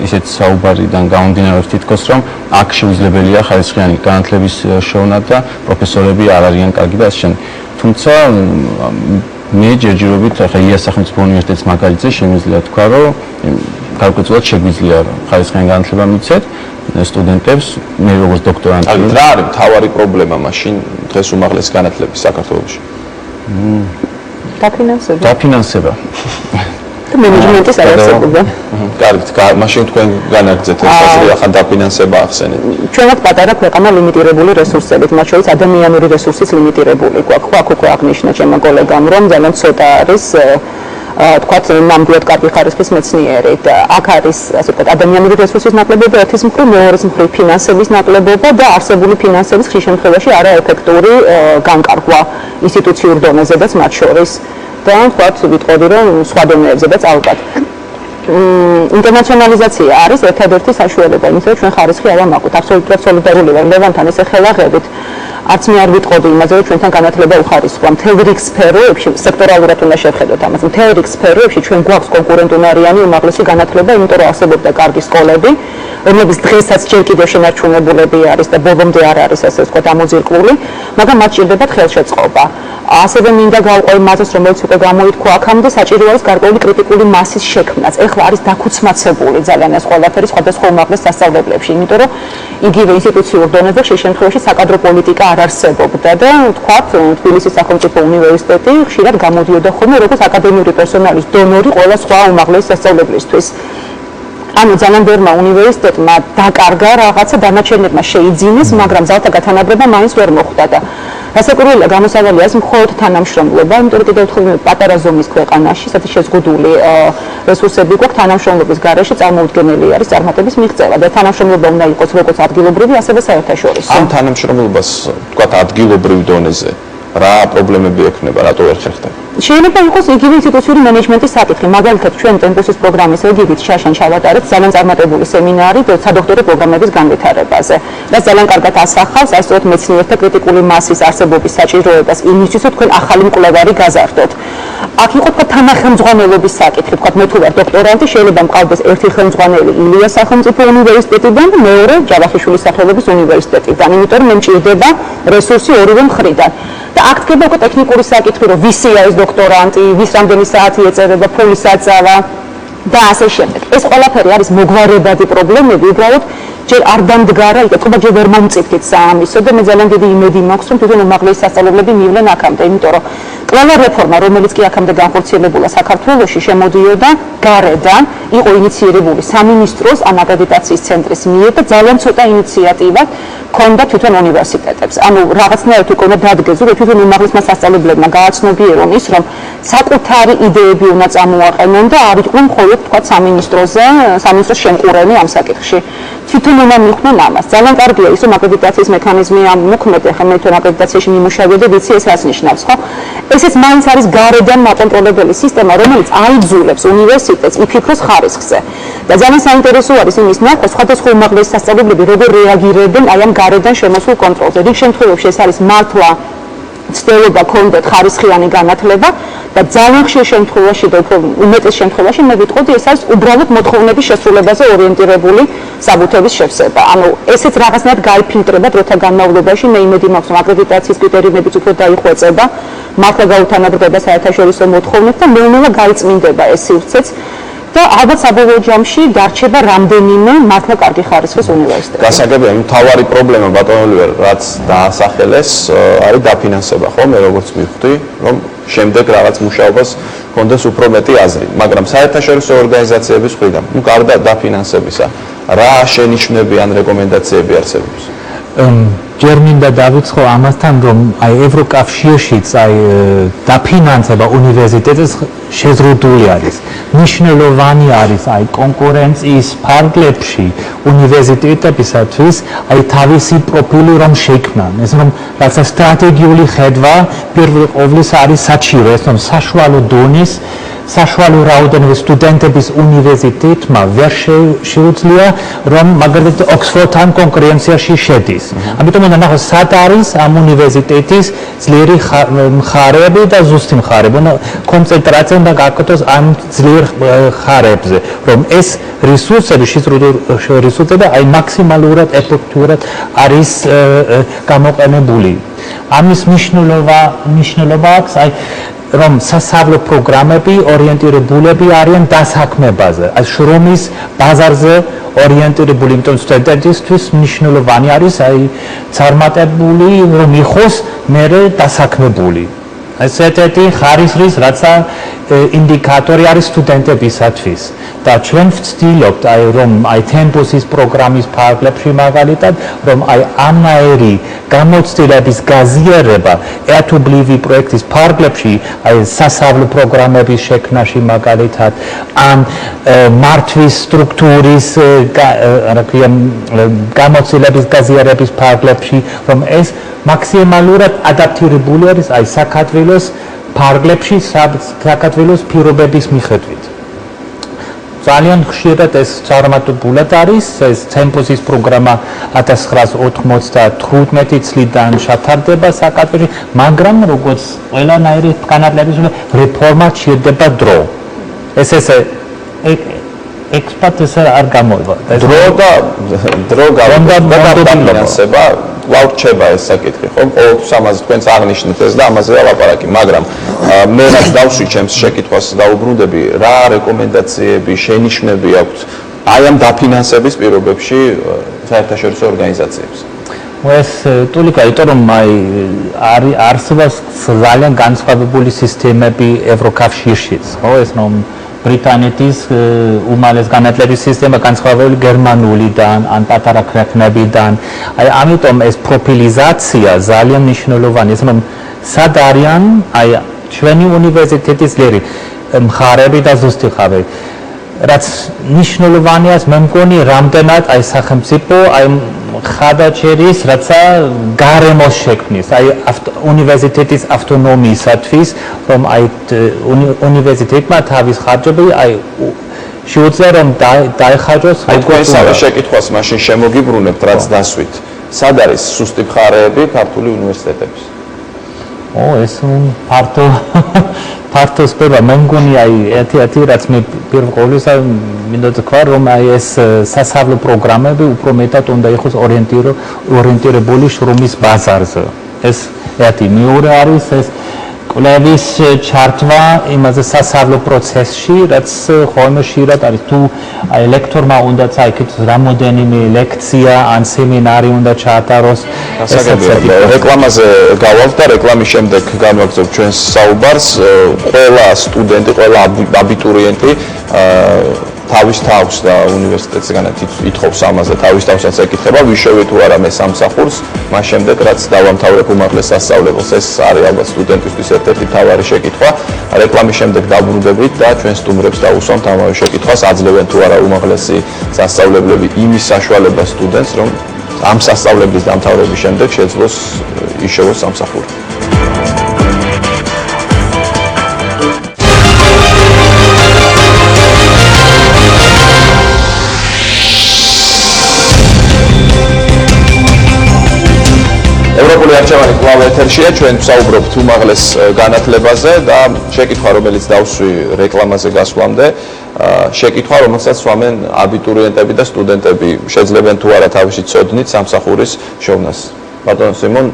ისეთ საუბარიდან გამომდინარე თითქოს რომ აქ შეუძლებელია ხარისხიანი განათლების შოვნა და პროფესორები არ არიან კარგი და ასე შემდეგ. თუმცა მე ჯერჯერობით ახლა იას სახელმწიფო უნივერსიტეტის მაგალითზე შემიძლია თქვა, რომ გარკვეულწილად შეგვიძლია ხარისხიანი განათლება მიცეთ სტუდენტებს, მე როგორც დოქტორანტი. რა არის მთავარი პრობლემა მაშინ დღეს უმაღლესი განათლების საქართველოში? დაფინანსება. და მენეჯმენტის არარსებობა. კარგით, მაშინ თქვენ განაგრძეთ ეს აზრი, ახლა დაფინანსება ახსენეთ. ჩვენ ვართ პატარა ქვეყანა ლიმიტირებული რესურსებით, მათ შორის ადამიანური რესურსიც ლიმიტირებული გვაქვს. აქ უკვე აღნიშნა ჩემმა კოლეგამ, რომ ძალიან ცოტა არის თქვათ ნამდვილად კარგი ხარისხის მეცნიერი და აქ არის ასე ვთქვათ ადამიანური რესურსის ნაკლებობა ერთის მხრივ, მეორეს მხრივ ფინანსების ნაკლებობა და არსებული ფინანსების ხშირ შემთხვევაში არაეფექტური განკარგვა ინსტიტუციურ დონეზედაც მათ შორის და თქვათ ვიტყოდი რომ სხვა დონეებზედაც ალბათ ინტერნაციონალიზაცია არის ერთადერთი საშუალება იმისა, რომ ჩვენ ხარისხი არ ვამაყოთ. აბსოლუტურად სოლიდარული ვარ ლევანთან ესე ხელაღებით. არც მე არ ვიტყოდი იმაზე, რომ ჩვენთან განათლება უხარისხოა. მთელ რიგ სფეროებში, სექტორალურად უნდა შევხედოთ ამას. მთელ რიგ სფეროებში ჩვენ გვაქვს კონკურენტუნარიანი უმაღლესი განათლება, იმიტომ რომ არსებობდა კარგი სკოლები, რომლებიც დღესაც ჯერ კიდევ შენარჩუნებულები არის და ბოლომდე არ არის ასე ვთქვათ ამოძირკვლული, მაგრამ მათ ჭირდებათ ხელშეწყობა. ასევე მინდა გავყვე იმაზეც, რომელიც უკვე გამოითქვა აქამდე, საჭირო არის გარკვეული კრიტიკული მასის შექმნაც. ეხლა არის დაქუცმაცებული ძალიან ეს ყველაფერი სხვადასხვა უმაღლეს სასწავლებლებში, იმიტომ რომ იგივე ინსტიტუციურ დონეზე ხშირ შემთხვევაში საკადრო პოლიტიკა არ არსებობდა და თქვათ თბილისის სახელმწიფო უნივერსიტეტი ხშირად გამოდიოდა ხოლმე როგორც აკადემიური პერსონალის დონორი ყველა სხვა უმაღლეს სასწავლებლისთვის. ანუ ძალიან ბევრმა უნივერსიტეტმა დაკარგა რაღაცა, დანარჩენებმა შეიძინეს, მაგრამ ძალთა გათანაბრება მაინც ვერ მოხდა და რასაკვირველია გამოსავალია ეს მხოლოდ თანამშრომლობა, იმიტომ რომ კიდევ ერთხელ პატარა ზომის ქვეყანაში, სადაც შეზღუდული რესურსები გვაქვს თანამშრომლობის გარეშე წარმოუდგენელი არის წარმატების მიღწევა და თანამშრომლობა უნდა იყოს როგორც ადგილობრივი, ასევე საერთაშორისო. ამ თანამშრომლობას თქვათ ადგილობრივ დონეზე რა პრობლემები ექნება, რატო ვერ ხერხდება? შეიძლება იყოს იგივე ინსტიტუციური მენეჯმენტის საკითხი. მაგალითად, ჩვენ ტემპუსის პროგრამის რეგივით შაშან ჩავატარეთ ძალიან წარმატებული სემინარი სადოქტორო პროგრამების განვითარებაზე. რაც ძალიან კარგად ასახავს ასეთ მეცნიერთა კრიტიკული მასის არსებობის საჭიროებას იმისთვის, რომ თქვენ ახალი მკვლევარი გაზარდოთ. აქ იყო თქვა თანახელმძღვანელობის საკითხი, თქვა მე თუ ვარ დოქტორანტი, შეიძლება მყავდეს ერთი ხელმძღვანელი ილიას სახელმწიფო უნივერსიტეტიდან და მეორე ჯავახიშვილის სახელობის უნივერსიტეტიდან, იმიტომ რომ მე მჭირდება რესურსი ორივე მხრიდან. და აქ დგება უკვე ტექნიკური საკითხი, რომ ვისია ეს დოქტორანტი, ვის რამდენი საათი ეწერება, ფულის აწავა და ასე შემდეგ. ეს ყველაფერი არის მოგვარებადი პრობლემები, უბრალოდ ჯერ არ დამდგარა, იკეთება ჯერ ვერ მომწიფდით საამისო და მე ძალიან დიდი იმედი მაქვს, რომ თვითონ უმაღლესი სასწავლებლები მივლენ აქამდე, იმიტომ რომ ყველა რეფორმა, რომელიც კი აქამდე განხორციელებულა საქართველოში, შემოდიოდა გარედან, იყო ინიციირებული სამინისტროს ან აკრედიტაციის ცენტრის მიერ და ძალიან ცოტა ინიციატივა ჰქონდა თვითონ უნივერსიტეტებს. ანუ რაღაცნაირად უკვე უნდა დადგეს, რომ თვითონ უმაღლესმა სასწავლებლებმა გააცნობიერონ ის, რომ საკუთარი იდეები უნდა წამოაყენონ და არ იყვნენ მხოლოდ თქვა სამინისტროს შემყურენი ამ საკითხში. თვითონ უნდა მიხვდნენ ამას. ძალიან კარგია ის, რომ აკრედიტაციის მექანიზმი მოქმედი, ახლა მე თვითონ აკრედიტაციაში მიმუშავე და ვიცი ეს რას ნიშნავს, ხო? ესეც მაინც არის გარედან მაკონტროლებელი სისტემა, რომელიც აიძულებს უნივერსიტეტს იფიქროს ხარისხზე. და ძალიან საინტერესო არის იმის ნახვა, სხვადასხვა უმაღლესი სასწავლებლები როგორ რეაგირებენ აი ამ გარედან შემოსულ კონტროლზე. რიგ შემთხვევებში ეს არის მართლა ცდილობა ქონდეთ ხარისხიანი განათლება და ძალიან ხშირ შემთხვევაში და უფრო უმეტეს შემთხვევაში მე ვიტყოდი ეს არის უბრალოდ მოთხოვნების შესრულებაზე ორიენტირებული საბუთების შევსება. ანუ ესეც რაღაცნაირად გაიფილტრება დროთა განმავლობაში. მე იმედი მაქვს რომ აკრედიტაციის კრიტერიუმებიც უფრო დაიხვეწება, მართლა გაუთანაბრდება საერთაშორისო მოთხოვნებს და ნელ-ნელა გაიწმინდება ეს სივრცეც და ალბათ საბოლოო ჯამში დარჩება რამდენიმე მართლა კარგი ხარისხის უნივერსიტეტი. გასაგებია, მთავარი პრობლემა ბატონო, რაც დაასახელეს, არის დაფინანსება, ხო? მე როგორც მივხვდი, რომ შემდეგ რაღაც მუშაობას კონდეს უფრო მეტი აზრი, მაგრამ საერთაშორისო ორგანიზაციების მხრიდან, გარდა დაფინანსებისა, რა შენიშვნები ან რეკომენდაციები არსებობს? ჯერ მინდა დავიწყო ამასთან, რომ აი ევროკავშირშიც აი დაფინანსება უნივერსიტეტის შეზღუდული არის. მნიშვნელოვანი არის აი კონკურენციის ფარგლებში უნივერსიტეტებისათვის აი თავისი პროფილი რომ შეიქმნან. ეს რომ რაცა სტრატეგიული ხედვა პირველ ყოვლისა არის საჭირო, ეს რომ საშუალო დონის საშუალო რაოდენობის სტუდენტების უნივერსიტეტმა ვერ შეუძლია რომ მაგალითად ოქსფორდთან კონკურენციაში შედის. ამიტომ უნდა ნახოს სად არის ამ უნივერსიტეტის ძლიერი მხარეები და ზუსტი მხარეები. კონცენტრაცია უნდა გაკეთოს ამ ძლიერ მხარეებზე, რომ ეს რესურსები, რესურსები აი მაქსიმალურად ეფექტურად არის გამოყენებული. ამის მნიშვნელობა აქვს აი რომ სასწავლო პროგრამები ორიენტირებულები არიან დასაქმებაზე, აი შრომის ბაზარზე ორიენტირებული, იმიტომ სტუდენტისთვის მნიშვნელოვანი არის აი წარმატებული რომ იყოს მერე დასაქმებული. ეს ერთ-ერთი ხარისხის რაცა ინდიკატორი არის სტუდენტებისათვის და ჩვენ ვცდილობთ აი რომ აი თემპოსის პროგრამის ფარგლებში მაგალითად რომ აი ამნაირი გამოცდილების გაზიარება ერთობლივი პროექტის ფარგლებში აი სასწავლო პროგრამების შექმნაში მაგალითად ამ მართვის სტრუქტურის გამოცდილების გაზიარების ფარგლებში რომ ეს მაქსიმალურად ადაპტირებული არის აი საქართველოს ფარგლებში საქართველოს პირობების მიხედვით. ძალიან ხშირად ეს წარმატებულად არის, ეს თემპოსის პროგრამა 1995 წლიდან ჩატარდება საქართველოში, მაგრამ როგორც ყველანაირი განათლების რეფორმა სჭირდება დრო. ეს ექსპერტიზა არ გამოვა. დრო დაფინანსება კვლავ რჩება ეს საკითხი, ხო? ყოველთვის ამაზე თქვენც აღნიშნეთ ეს და ამაზე ვალაპარაკი, მაგრამ მე რაც დავშვი ჩემს შეკითხვას დაუბრუნდები, რა რეკომენდაციები, შენიშვნები აქვთ აი ამ დაფინანსების პირობებში საერთაშორისო ორგანიზაციებს? ეს ტულიკა, იმიტომ რომ აი არსებობს ძალიან განსხვავებული სისტემები ევროკავშირშიც, ხო? ეს რომ ბრიტანეთის უმაღლეს განათლების სისტემა განსხვავებული გერმანულიდან ან პატარა ქვეყნებიდან. აი ამიტომ ეს პროფილიზაცია ძალიან მნიშვნელოვანია, ის რომ სად არიან აი ჩვენი უნივერსიტეტის ძლიერი მხარეები და ზუსტი მხარეები. რაც მნიშვნელოვანია, მე მგონი რამდენად აი სახელმწიფო აი ხადაჭერის რაცა გარემოს შექმნის, აი უნივერსიტეტის ავტონომიისათვის, რომ აი უნივერსიტეტმა თავის ხარჯები აი შეუძლია რომ დაეხარჯოს თქვენსავე შეკითხვას მაშინ შემოგიბრუნებთ, რაც დასვით. სად არის სუსტი მხარეები ქართული უნივერსიტეტების? ეს ფართო სპეციფიკა მე მგონი აი ერთი რაც მე პირველ ყოვლისა მინდა თქვა რომ აი ეს სასწავლო პროგრამები უფრო მეტად უნდა იყოს ორიენტირებული შრომის ბაზარზე. ეს ერთი მეორე არის ეს კვლევის ჩართვა იმაზე სასწავლო პროცესში, რაც ხოლმე ხშირად არის თუ აი ლექტორმა უნდა წაიკეთოს რამოდენიმე ლექცია ან სემინარი უნდა ჩაატაროს. რეკლამაზე გავალთ და რეკლამის შემდეგ განვაგრძობ ჩვენს საუბარს. ყველა სტუდენტი, ყველა აბიტურიენტი თავის თავს და უნივერსიტეტისგანაც ითხოვს ამაზე თავის თავსაც ეკითხება, ვიშოვე თუ არა მე სამსახურს, მას შემდეგ რაც დავამთავრებ უმაღლეს სასწავლებელს. ეს არის ალბათ სტუდენტისთვის ერთ-ერთი მთავარი შეკითხვა. რეკლამის შემდეგ დაბრუნდებით და ჩვენ სტუმრებს დავუსვამთ ამავე შეკითხვას, აძლევენ თუ არა უმაღლესი სასწავლებლები იმის საშუალებას სტუდენტს, რომ ამ სასწავლებლის დამთავრების შემდეგ შეძლოს იშოვოს სამსახური. ევროპული არჩევანი კვლავ ეთერშია, ჩვენ ვსაუბრობთ უმაღლეს განათლებაზე და შეკითხვა, რომელიც დავსვი რეკლამაზე გასვლამდე, შეკითხვა, რომელსაც სვამენ აბიტურიენტები და სტუდენტები, შეძლებენ თუ არა თავისი ცოდნით სამსახურის შოვნას. ბატონო სიმონ,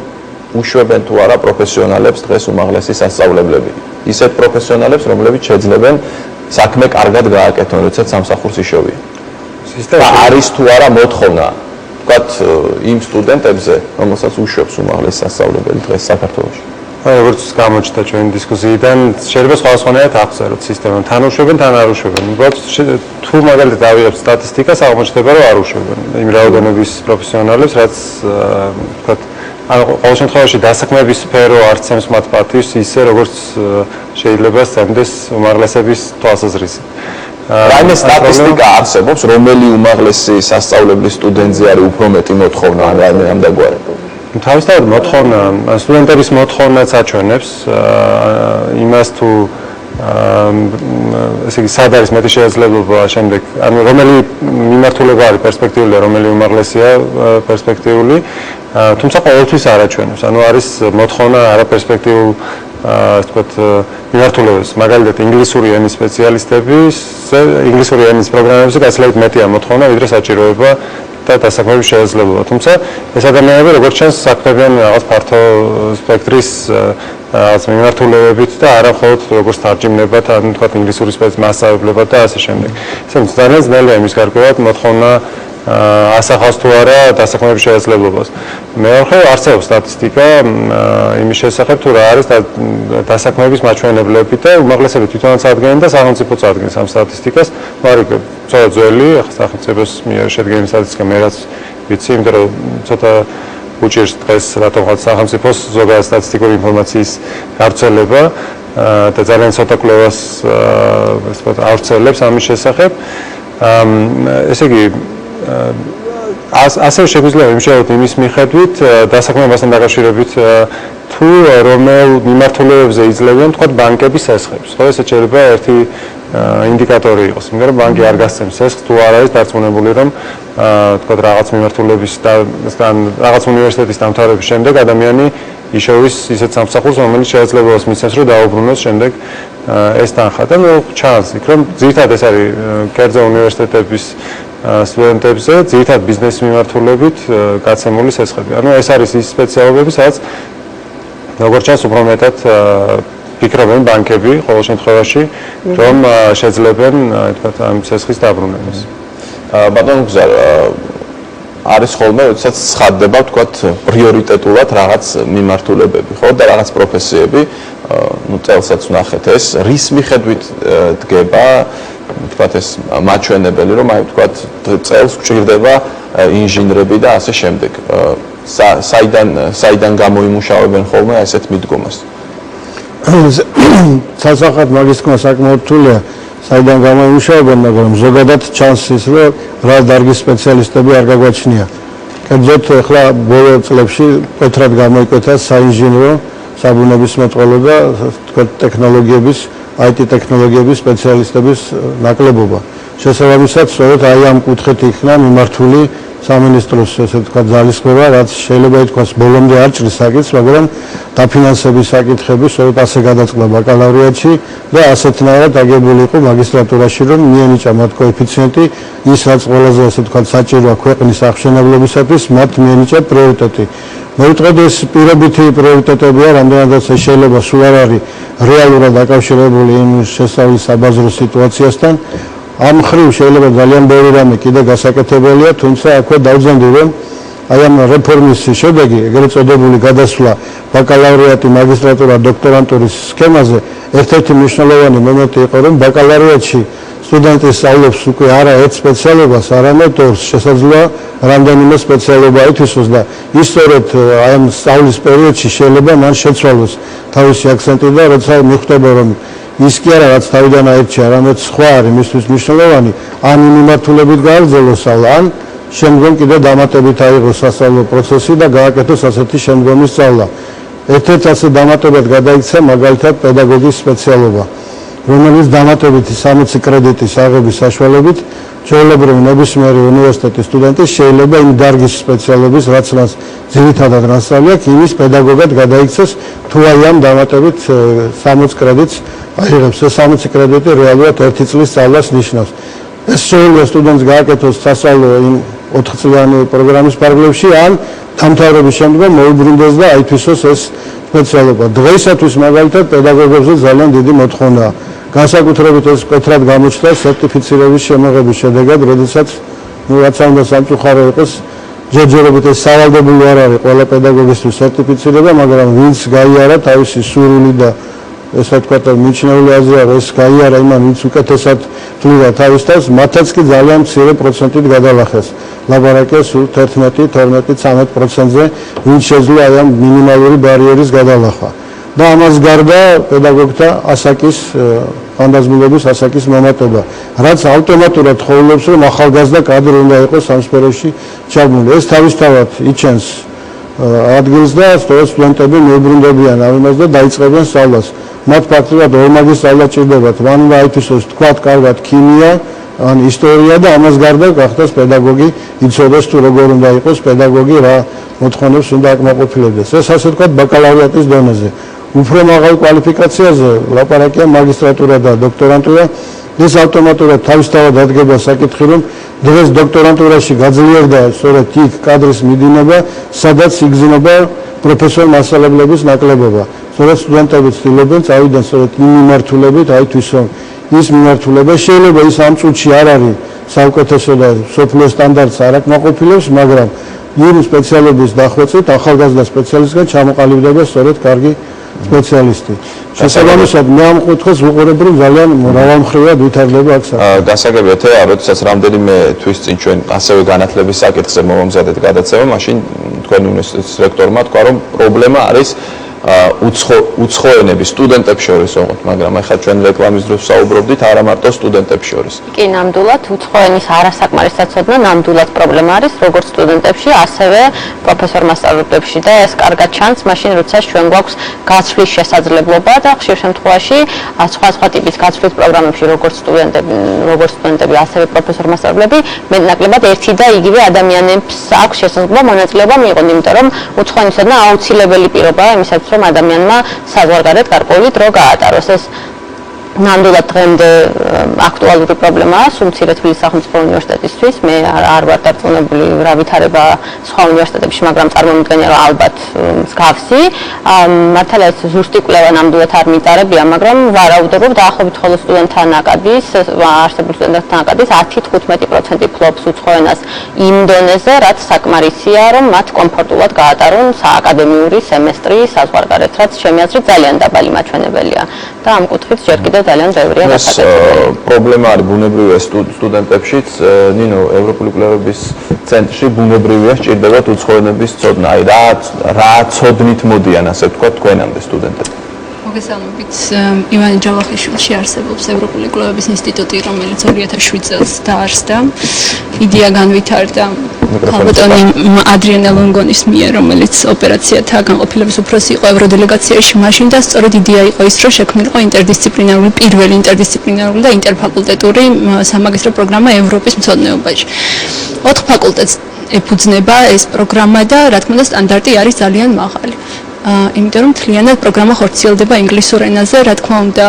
უშვებენ თუ არა პროფესიონალებს დღეს უმაღლესი სასწავლებლები. ისეთ პროფესიონალებს, რომლებიც შეძლებენ საქმე კარგად გააკეთონ, როდესაც სამსახურს იშოვიან. და არის თუ არა მოთხოვნა ვთქვათ იმ სტუდენტებზე, რომელსაც უშვებს უმაღლესი სასწავლებელი დღეს საქართველოში. როგორც გამოჩნდა ჩვენი დისკუსიიდან, შეიძლება სხვადასხვანაირად აღწეროთ სისტემას. თან უშვებენ, თან არ უშვებენ. უბრალოდ თუ მაგალითად ავიღებთ სტატისტიკას, აღმოჩნდება, რომ არ უშვებენ იმ რაოდენობის პროფესიონალებს, რაც ვთქვათ, ყოველ შემთხვევაში დასაქმების სფერო არცემს მათ პატივს ისე, როგორც შეიძლება სწამდეს უმაღლესების თვალსაზრისით. რაიმე სტატისტიკა არსებობს, რომელი უმაღლესი სასწავლებლის სტუდენტზე არის უფრო მეტი მოთხოვნა ან რაიმე ამ დაგვარად? თავისთავად მოთხოვნა, სტუდენტების მოთხოვნაც აჩვენებს იმას თუ ესე იგი სად არის მეტი შესაძლებლობა შემდეგ, ანუ რომელი მიმართულება არის პერსპექტიული, რომელი უმაღლესია პერსპექტიული, თუმცა ყოველთვის არ აჩვენებს, ანუ არის მოთხოვნა არაპერსპექტიულ ასე ვთქვათ მიმართულებას, მაგალითად ინგლისური ენის სპეციალისტების, ინგლისური ენის პროგრამებზე გაცილებით მეტია მოთხოვნა, ვიდრე საჭიროება და დასაქმების შესაძლებლობა. თუმცა ეს ადამიანები როგორც ჩანს საქმებიან რაღაც ფართო სპექტრის რაღაც მიმართულებებით და არა მხოლოდ როგორც თარჯიმნებად, ან თქვათ ინგლისური მასწავლებლებად და ასე შემდეგ. ესე რომ ძალიან ძნელია იმის გარკვევად მოთხოვნა ასახავს თუ არა დასაქმების შესაძლებლობას. მეოთხე არსებობს სტატისტიკა იმის შესახებ თუ რა არის დასაქმების მაჩვენებლები და უმაღლესები თვითონაც ადგენენ და სახელმწიფოც ადგენს ამ სტატისტიკას. მაგრამ ცოტა ძველი, ახლა სახელმწიფოს მიერ შედგენილი სტატისტიკა მე რაც ვიცი, იმიტომ რომ ცოტა უჭირს დღეს რატომღაც სახელმწიფოს ზოგადად სტატისტიკური ინფორმაციის გავრცელება და ძალიან ცოტა კვლევას ასე ვთქვათ ავრცელებს ამის შესახებ. ესე იგი ასევე შეგვიძლია ვიმუშაოთ იმის მიხედვით დასაქმებასთან დაკავშირებით თუ რომელ მიმართულებებზე იძლევიან თქვათ ბანკების სესხებს. ხო, ესე შეიძლება ერთი ინდიკატორი იყოს, იმიტომ რომ ბანკი არ გასცემს სესხს თუ არ არის დარწმუნებული, რომ თქვათ რაღაც მიმართულების და რაღაც უნივერსიტეტის დამთავრების შემდეგ ადამიანი იშოვის ისეთ სამსახურს, რომელიც შესაძლებლობას მისცემს, რომ დაუბრუნოს შემდეგ ეს თანხა. და ჩანს იქ, რომ ძირითადად ეს არის კერძო უნივერსიტეტების სტუდენტებზე ძირითადად ბიზნეს მიმართულებით გაცემული სესხები. ანუ ეს არის ის სპეციალობები, სადაც როგორც ჩანს უფრო მეტად ფიქრობენ ბანკები ყოველ შემთხვევაში, რომ შეძლებენ თქვათ ამ სესხის დაბრუნებას. ბატონო გზარ, არის ხოლმე, როდესაც ცხადდება თქვათ პრიორიტეტულად რაღაც მიმართულებები, ხო და რაღაც პროფესიები, ну წელსაც ვნახეთ ეს, რის მიხედვით დგება თქვათ ეს მაჩვენებელი, რომ აი თქვათ წელს გვჭირდება ინჟინრები და ასე შემდეგ. საიდან გამოიმუშავებენ ხოლმე ასეთ მიდგომას? სასახად მაგის თქმა საკმაოდ რთულია, საიდან გამოიმუშავებენ, მაგრამ ზოგადად ჩანს ის, რომ რა დარგის სპეციალისტები არ გაგვაჩნია. კერძოდ ახლა ბოლო წლებში მკვეთრად გამოიკვეთა საინჟინრო, საბუნებისმეტყველო და თქვათ ტექნოლოგიების, IT ტექნოლოგიების სპეციალისტების ნაკლებობა. შესაბამისად, სწორედ აი ამ კუთხით იქნა მიმართული სამინისტროს ესე ვთქვათ ძალისხმევა, რაც შეიძლება ითქვას ბოლომდე არ ჭრის საკითხს, მაგრამ დაფინანსების საკითხები სწორედ ასე გადაწყდა ბაკალავრიატში და ასეთნაირად აგებული იყო მაგისტრატურაში, რომ მიენიჭა მათ კოეფიციენტი, ის რაც ყველაზე ესე ვთქვათ საჭიროა ქვეყნის აღშენებლებისათვის, მათ მიენიჭა პრიორიტეტი. მე ვიტყოდი ეს პირობითი პრიორიტეტებია, რამდენადაც ეს შეიძლება სულ არ არის რეალურად დაკავშირებული იმ შესწავლის საბაზრო სიტუაციასთან. ამ ხრივ შეიძლება ძალიან ბევრი რამე კიდე გასაკეთებელია, თუმცა აქვე დავზენდი, რომ აი ამ რეფორმის შედეგი, ეგრეთ წოდებული გადასვლა ბაკალავრიატი, მაგისტრატურა, დოქტორანტურის სქემაზე ერთ-ერთი მნიშვნელოვანი მომენტი იყო, რომ ბაკალავრიატში სტუდენტი სწავლობს უკვე არა ერთ სპეციალობას, არამედ ორს, შესაძლოა რამდენიმე სპეციალობა ითვისოს და ის სწორედ აი ამ სწავლის პერიოდში შეიძლება მან შეცვალოს თავისი აქცენტი და როცა მიხვდება რომ ის კი არა რაც თავიდან აირჩია, არამედ სხვა არის მისთვის მნიშვნელოვანი, ან იმ მიმართულებით გააგრძელოს სწავლა, ან შემდგომ კიდე დამატებით აიღოს სასწავლო პროცესი და გააკეთოს ასეთი შემდგომი სწავლა. ერთ-ერთ ასე დამატებად გადაიქცა მაგალითად პედაგოგის სპეციალობა, რომელიც დამატებითი 60 კრედიტის აღების საშუალებით ჩვეულებრივ ნებისმიერი უნივერსიტეტის სტუდენტი შეიძლება იმ დარგის სპეციალობის, რაც მას ძირითადად რასწავლია, იმის პედაგოგად გადაიქცეს, თუ აი ამ დამატებით 60 კრედიტს აიღებს. ეს 60 კრედიტი რეალურად 1 წლის სწავლას ნიშნავს. ეს შეიძლება სტუდენტს გააკეთოს სასწავლო იმ 4 წლიანი პროგრამის ფარგლებში, ან დამთავრების შემდგომ მოუბრუნდეს და აითვისოს ეს სპეციალობა. დღეისათვის მაგალითად პედაგოგებზე ძალიან დიდი მოთხოვნაა. განსაკუთრებით ეს მკვეთრად გამოჩნდა სერტიფიცირების შემოღების შედეგად, როდესაც რაც უნდა სამწუხარო იყოს, ჯერჯერობით ეს სავალდებულო არ არის ყველა პედაგოგისთვის სერტიფიცირება, მაგრამ ვინც გაიარა თავისი სურვილი და ესე ვთქვათ, მიჩნეული აზრია, ეს გაიარა იმან, ვინც უკეთესად თვლიდა თავის თავს, მათაც კი ძალიან მცირე პროცენტით გადალახეს. ლაბორატორია სულ 11, 12, 13%-ზე, ვინც შეძლო აი ამ მინიმალური ბარიერის გადალახვა. და ამას გარდა პედაგოგთა ასაკის ხანდაზმულობის ასაკის მომატება, რაც ავტომატურად ხოვლებს, რომ ახალგაზრდა კადრი უნდა იყოს ამ სფეროში ჩაბმული. ეს თავისთავად იჩენს ადგილს და სწორედ სტუდენტები მიუბრუნდებიან ამას და დაიწყებენ სწავლას. მათ ფაქტობრივად ორმაგი სწავლა ჭირდებათ, მან უნდა აითვისოს თქვათ კარგად ქიმია, ან ისტორია და ამას გარდა გახდეს პედაგოგი, იცოდეს თუ როგორ უნდა იყოს პედაგოგი, რა მოთხოვნებს უნდა აკმაყოფილებდეს. ეს ასე ვთქვათ ბაკალავრიატის დონეზე. უფრო მაღალ კვალიფიკაციაზე ლაპარაკია მაგისტრატურა და დოქტორანტურა. ეს ავტომატურად თავისთავად ადგება საკითხი, რომ დღეს დოქტორანტურაში გაძლიერდა სწორედ იქ კადრის მიდინება, სადაც იგრძნობა პროფესორ მასწავლებლების ნაკლებობა. სწორედ სტუდენტები ცდილობენ წავიდნენ სწორედ იმ მიმართულებით, აითვისონ ის მიმართულება. შეიძლება ის ამ წუთში არ არის საუკეთესო და სოფლიო სტანდარტს არ აკმაყოფილებს, მაგრამ იმ სპეციალობის დახვეწით ახალგაზრდა სპეციალისტგან ჩამოყალიბდება სწორედ კარგი სპეციალისტი. შესაბამისად, მე ამ კუთხეს ვუყურებ, რომ ძალიან მრავალმხრივად ვითარდება აქ საქმე. გასაგებია, როდესაც რამდენიმე თვის წინ ჩვენ ასევე განათლების საკითხზე მომზადეთ გადაცემა, მაშინ თქვენი უნივერსიტეტის რექტორმა თქვა, რომ პრობლემა არის უცხოენების სტუდენტებს შორის ოღონდ, მაგრამ ახლა ჩვენ რეკლამის დროს საუბრობდით არა მარტო სტუდენტებს შორის. კი, ნამდვილად უცხოენის არასაკმარისად ცოდნა ნამდვილად პრობლემა არის როგორც სტუდენტებში, ასევე პროფესორ-მასწავლებლებში და ეს კარგად ჩანს მაშინ, როცა ჩვენ გვაქვს გაცვლის შესაძლებლობა და ხშირ შემთხვევაში სხვა ტიპის გაცვლის პროგრამებში როგორც სტუდენტები, ასევე პროფესორ-მასწავლებლები, მეტნაკლებად ერთი და იგივე ადამიანებს აქვს შესაძლებლობა მონაწილეობა მიიღონ, იმიტომ რომ უცხოენის ცოდნა აუცილებელი პირობაა იმისათვის, რომ ადამიანმა საზღვარგარეთ გარკვეული დრო გაატაროს. ეს ნამდვილად დღემდე აქტუალური პრობლემაა სულ მცირე თბილისის სახელმწიფო უნივერსიტეტისთვის. მე არ ვარ დარწმუნებული რა ვითარება სხვა უნივერსიტეტებში, მაგრამ წარმომიდგენია, რომ ალბათ მსგავსი. მართალია ეს ზუსტი კვლევა ნამდვილად არ მიტარებია, მაგრამ ვარაუდობ, დაახლოებით ხოლო სტუდენტთა ნაკადის, არსებული სტუდენტთა ნაკადის 10-15% ფლობს უცხოენას იმ დონეზე, რაც საკმარისია, რომ მათ კომფორტულად გაატარონ სააკადემიური semestri საზღვარგარეთ, რაც ჩემი აზრით ძალიან დაბალი მაჩვენებელია. და ამ კუთხით ჯერ კიდევ ძალიან ბევრია გასაკეთებელი. პრობლემა არის ბუნებრივია სტუდენტებშიც, ნინო, ევროპული კვლევების ცენტრში ბუნებრივია სჭირდებათ უცხოენების ცოდნა. აი რა ცოდნით მოდიან, ასე ვთქვათ, თქვენამდე სტუდენტები? მოგესალმებით. ივანე ჯავახიშვილში არსებობს ევროპული კვლევების ინსტიტუტი, რომელიც 2007 წელს დაარსდა. იდეა განვითარდა ალბათონი ადრიანა ლონგონის მიერ, რომელიც ოპერაციათა განყოფილების უფროსი იყო ევროდელეგაციაში მაშინ და სწორედ იდეა იყო ის, რომ შექმნილიყო ინტერდისციპლინარული, პირველი ინტერდისციპლინარული და ინტერფაკულტეტური სამაგისტრო პროგრამა ევროპის მცოდნეობაში. 4 ფაკულტეტს ეფუძნება ეს პროგრამა და რა თქმა უნდა სტანდარტი არის ძალიან მაღალი. იმიტომ რომ მთლიანად პროგრამა ხორციელდება ინგლისურ ენაზე, რა თქმა უნდა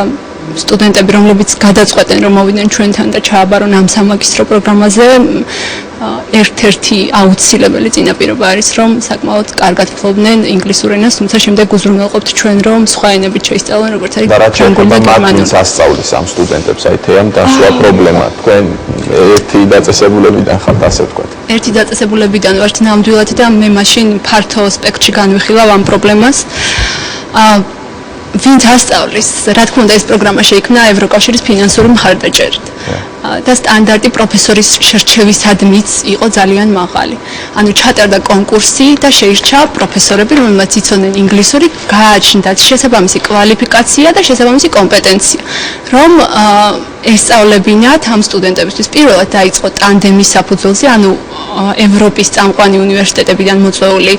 სტუდენტები, რომლებიც გადაწყვეტენ, რომ მოვიდნენ ჩვენთან და ჩააბარონ ამ სამაგისტრო პროგრამაზე, ერთ-ერთი აუცილებელი წინაპირობა არის, რომ საკმაოდ კარგად ფლობდნენ ინგლისურ ენას, თუმცა შემდეგ უზრუნველყოფთ ჩვენ, რომ სხვა ენებით შეისწავლონ, როგორც არის ფრანგული და გერმანული. და ასწავლის ამ სტუდენტებს, აი თეამ დასვა პრობლემა. თქვენ ერთი დაწესებულებიდან ხართ, ასე ვთქვათ. ერთი დაწესებულებიდან ვართ ნამდვილად და მე მაშინ ფართო სპექტრში განვიხილავ ამ პრობლემას. ვინც ასწავლის, რა თქმა უნდა ეს პროგრამა შეიქმნა ევროკავშირის ფინანსური მხარდაჭერით. და სტანდარტი პროფესორის შერჩევისადმიც იყო ძალიან მაღალი. ანუ ჩატარდა კონკურსი და შეირჩა პროფესორები, რომელმაც იცოდნენ ინგლისური, გააჩნდათ შესაბამისი კვალიფიკაცია და შესაბამისი კომპეტენცია, რომ ესწავლებინათ ამ სტუდენტებისთვის. პირველად დაიწყო ტანდემის საფუძველზე, ანუ ევროპის წამყვანი უნივერსიტეტებიდან მოწვეული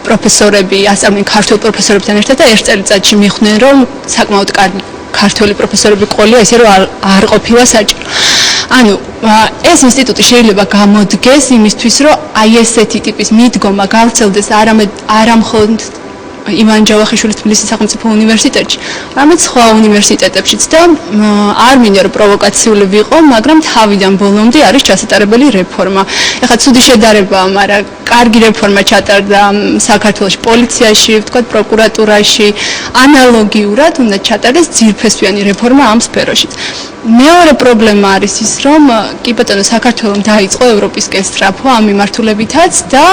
პროფესორები ასწავლიდნენ ქართულ პროფესორებთან ერთად და ერთ წელიწადში მიხვდნენ, რომ საკმაოდ კარგი ქართველი პროფესორები ყოლია, ისე რომ არ ყოფილა საჭირო. ანუ ეს ინსტიტუტი შეიძლება გამოდგეს იმისთვის, რომ აი ესეთი ტიპის მიდგომა გავრცელდეს არა მხოლოდ ივან ჯავახიშვილის თბილისის სახელმწიფო უნივერსიტეტში, არამედ სხვა უნივერსიტეტებშიც და არ მინდა რომ პროვოკაციული ვიყო, მაგრამ თავიდან ბოლომდე არის ჩასატარებელი რეფორმა. ეხლა ცუდი შედარებაა, მაგრამ კარგი რეფორმა ჩატარდა საქართველოს პოლიციაში, ვთქვათ, პროკურატურაში, ანალოგიურად უნდა ჩატარდეს ძირფესვიანი რეფორმა ამ სფეროშიც. მეორე პრობლემა არის ის, რომ კი ბატონო საქართველოს დაიწყო ევროპისკენ სწრაფვა ამ მიმართულებითაც და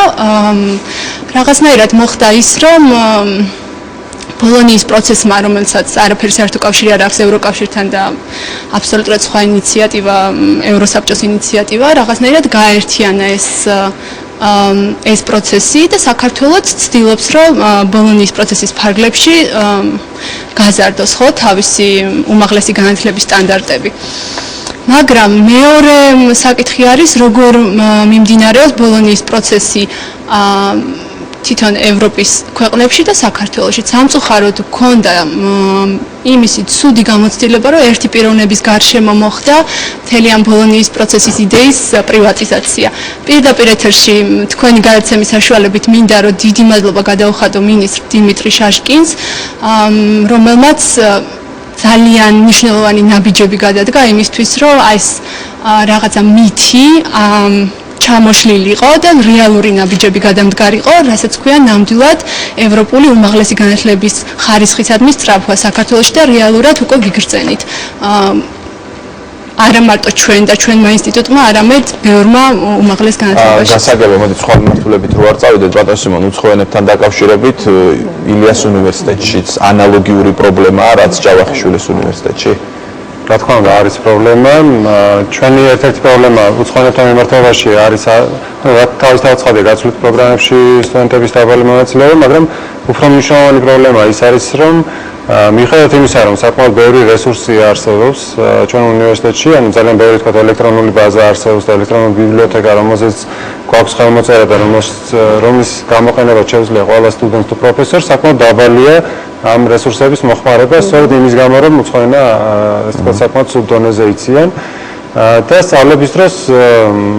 რაღაცნაირად მოხდა ის, რომ ბოლონიის პროცესმა, რომელსაც არაფერი საერთო კავშირი არ აქვს ევროკავშირთან და აბსოლუტურად სხვა ინიციატივა, ევროსაბჭოს ინიციატივა, რაღაცნაირად გააერთიანა ეს პროცესი და საქართველოს ცდილობს, რომ ბოლონიის პროცესის ფარგლებში გაზარდოს ხო თავისი უმაღლესი განათლების სტანდარტები. მაგრამ მეორე საკითხი არის, როგორ მიმდინარეობს ბოლონიის პროცესი თვითონ ევროპის ქვეყნებში და საქართველოში. სამწუხაროდ გქონდა იმისი ცუდი გამოცდილება, რომ ერთი პიროვნების გარშემო მოხდა მთელი ამ ბოლონიის პროცესის იდეის პრივატიზაცია. პირდაპირ ეთერში თქვენი გადაცემის საშუალებით მინდა რომ დიდი მადლობა გადაუხადო მინისტრ დიმიტრი შაშკინს, რომელმაც ძალიან მნიშვნელოვანი ნაბიჯები გადადგა იმისთვის, რომ ეს რაღაცა მითი ჩამოშლილიყო და რეალური ნაბიჯები გადამდგარიყო, რასაც ქვია ნამდვილად ევროპული უმაღლესი განათლების ხარისხისადმი სწრაფვა საქართველოში და რეალურად უკვე გიგრძენით. არა მარტო ჩვენ და ჩვენმა ინსტიტუტმა, არამედ ბევრმა უმაღლეს განათლებაში. გასაგებია, მოდი სხვა მიმართულებით რო არ წავიდეთ, ბატონ სიმონ, უცხოენებთან დაკავშირებით ილიას უნივერსიტეტშიც ანალოგიური პრობლემაა, რაც ჯავახიშვილის უნივერსიტეტში. რა თქმა უნდა არის პრობლემა. ჩვენი ერთ-ერთი პრობლემა უცხოენებთან მიმართებაში არის თავისთავად ცხადია გაცვლით პროგრამებში სტუდენტების დაბალი მონაწილეობა, მაგრამ უფრო მნიშვნელოვანი პრობლემა ის არის, რომ მიუხედავად იმისა, რომ საკმაოდ ბევრი რესურსი არსებობს ჩვენ უნივერსიტეტში, ანუ ძალიან ბევრი თქვა ელექტრონული ბაზა არსებობს და ელექტრონული ბიბლიოთეკა, რომელზეც გვაქვს ხელმოწერა და რომლის გამოყენება შეუძლია ყველა სტუდენტს თუ პროფესორს, საკმაოდ დაბალია ამ რესურსების მოხმარება, სწორედ იმის გამო, რომ უცხოენა ასე ვთქვათ საკმაოდ სულ დონეზე იციან და სწავლების დროს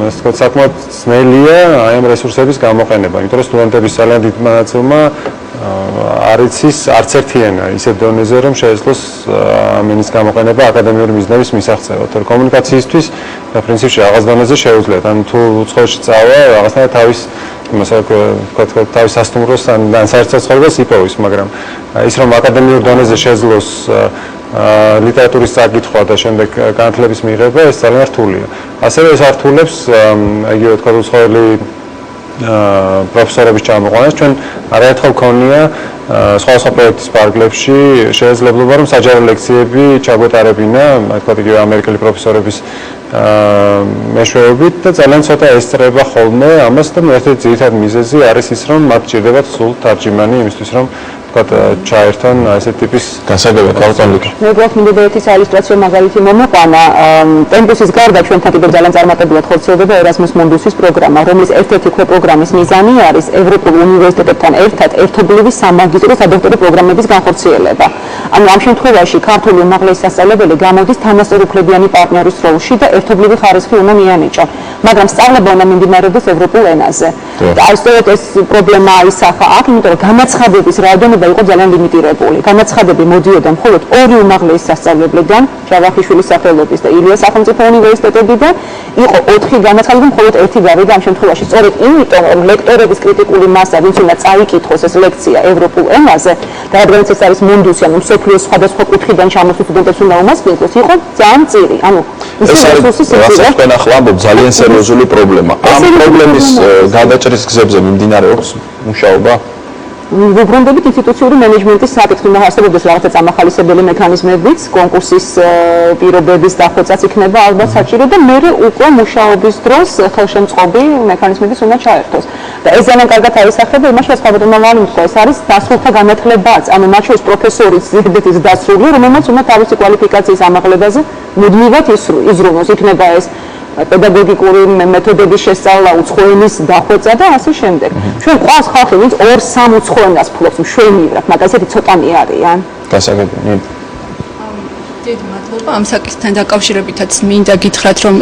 ასე ვთქვათ საკმაოდ ძნელია აი ამ რესურსების გამოყენება, იმიტომ რომ სტუდენტების ძალიან დიდ ნაწილმა არ იცის არც ერთი ენა ისეთ დონეზე, რომ შეეძლოს ამ ენის გამოყენება აკადემიური მიზნების მისაღწევად. კომუნიკაციისთვის პრინციპში რაღაც დონეზე შეუძლიათ. ან თუ უცხოეთში წავა, რაღაცნაირად თავის სასტუმროს ან საერთო ცხოვრებას იპოვის, მაგრამ ის რომ აკადემიურ დონეზე შეძლოს ლიტერატურის წაკითხვა და შემდეგ განათლების მიღება, ეს ძალიან რთულია. ასევე ეს ართულებს იგივე თქვა უცხოელი პროფესორების ჩამოყვანას. ჩვენ არაერთხელ გქონია სხვადასხვა პროექტის პარკლებში შესაძლებლობა, რომ საჯარო ლექციები ჩაგვეტარებინა, თქვა იგივე ამერიკელი პროფესორების მეშვეობით და ძალიან ცოტა ესწრება ხოლმე ამას და ერთ-ერთი ძირითადი მიზეზი არის ის, რომ მათ ჭირდებათ სულ თარჯიმანი იმისთვის, რომ ვთქვათ ჩაერთონ ესეთ ტიპის გასაგებია კავტონიკა. მე გვაქვს ერთი საილუსტრაციო მაგალითი მომოყვანა. ტემპუსის გარდა ჩვენთან კიდევ ძალიან წარმატებულად ხორციელდება Erasmus Mundus-ის პროგრამა, რომლის ერთ-ერთი ქვეპროგრამის მიზანი არის ევროპულ უნივერსიტეტებთან ერთად ერთობლივი სამაგისტრო სადოქტორო პროგრამების განხორციელება. ანუ ამ შემთხვევაში ქართული უმაღლესი სასწავლებელი გამოდის თანასწორუფლებიანი პარტნიორის როლში და ერთობლივი ხარისხი უნდა მიანიჭა, მაგრამ სწავლება უნდა მიმდინარეობდეს ევროპულ ენაზე. და აი სწორედ ეს პრობლემა აისახა აქ, იმიტომ რომ განაცხადების რაოდენობა იყო ძალიან ლიმიტირებული. განაცხადები მოდიოდა მხოლოდ ორი უმაღლესი სასწავლებლიდან, ჯავახიშვილის სახელობის და ილიას სახელმწიფო უნივერსიტეტებიდან, იყო 4 განაცხადები, მხოლოდ ერთი გავიდა ამ შემთხვევაში. სწორედ იმიტომ, რომ ლექტორების კრიტიკული მასა, ვინც უნდა წაიკითხოს ეს ლექცია ევროპულ ენაზე, და რადგანაც ეს არის Mundus-ი, ანუ მსოფლიოს სხვადასხვა კუთხიდან ჩამოსულ სტუდენტებს უნდა უმასპინძლოს, იყო ძალიან მწირი. ანუ ეს არის თქვენ ახლა ამბობთ ძალიან სერიოზული პრობლემა. ამ პრობლემის გადაჭრის გზებზე მიმდინარეობს მუშაობა? ვუბრუნდებით ინსტიტუციური მენეჯმენტის საკითხი, მოხსენებდეს რაღაცა წამახალისებელი მექანიზმებიც, კონკურსის პირობების დახვეწაც იქნება ალბათ საჭირო და მე უკვე მუშაობის დროს ხელშემწყობი მექანიზმებიც უნდა ჩაერთოს. და ეს ძალიან კარგად აისახება იმაში, რაც ხალხმოვანი თქვა, ეს არის დასრულთა განათლებაც, ანუ მათ შორის პროფესორის ზრდით დასრული, რომელმაც უნდა თავისი კვალიფიკაციის ამაღლებაზე მუდმივად იზრუნოს, იქნება ეს პედაგოგიკური მეთოდების შესწავლა, უცხოენის დახვეწა და ასე შემდეგ. ჩვენ ყავს ხალხი, ვინც 2-3 უცხოენას ფლობს მშვენივრად, მაგრამ ესეთი ცოტანი არიან. გასაგებია. დიდი მადლობა ამ საკითხთან დაკავშირებითაც მინდა გითხრათ, რომ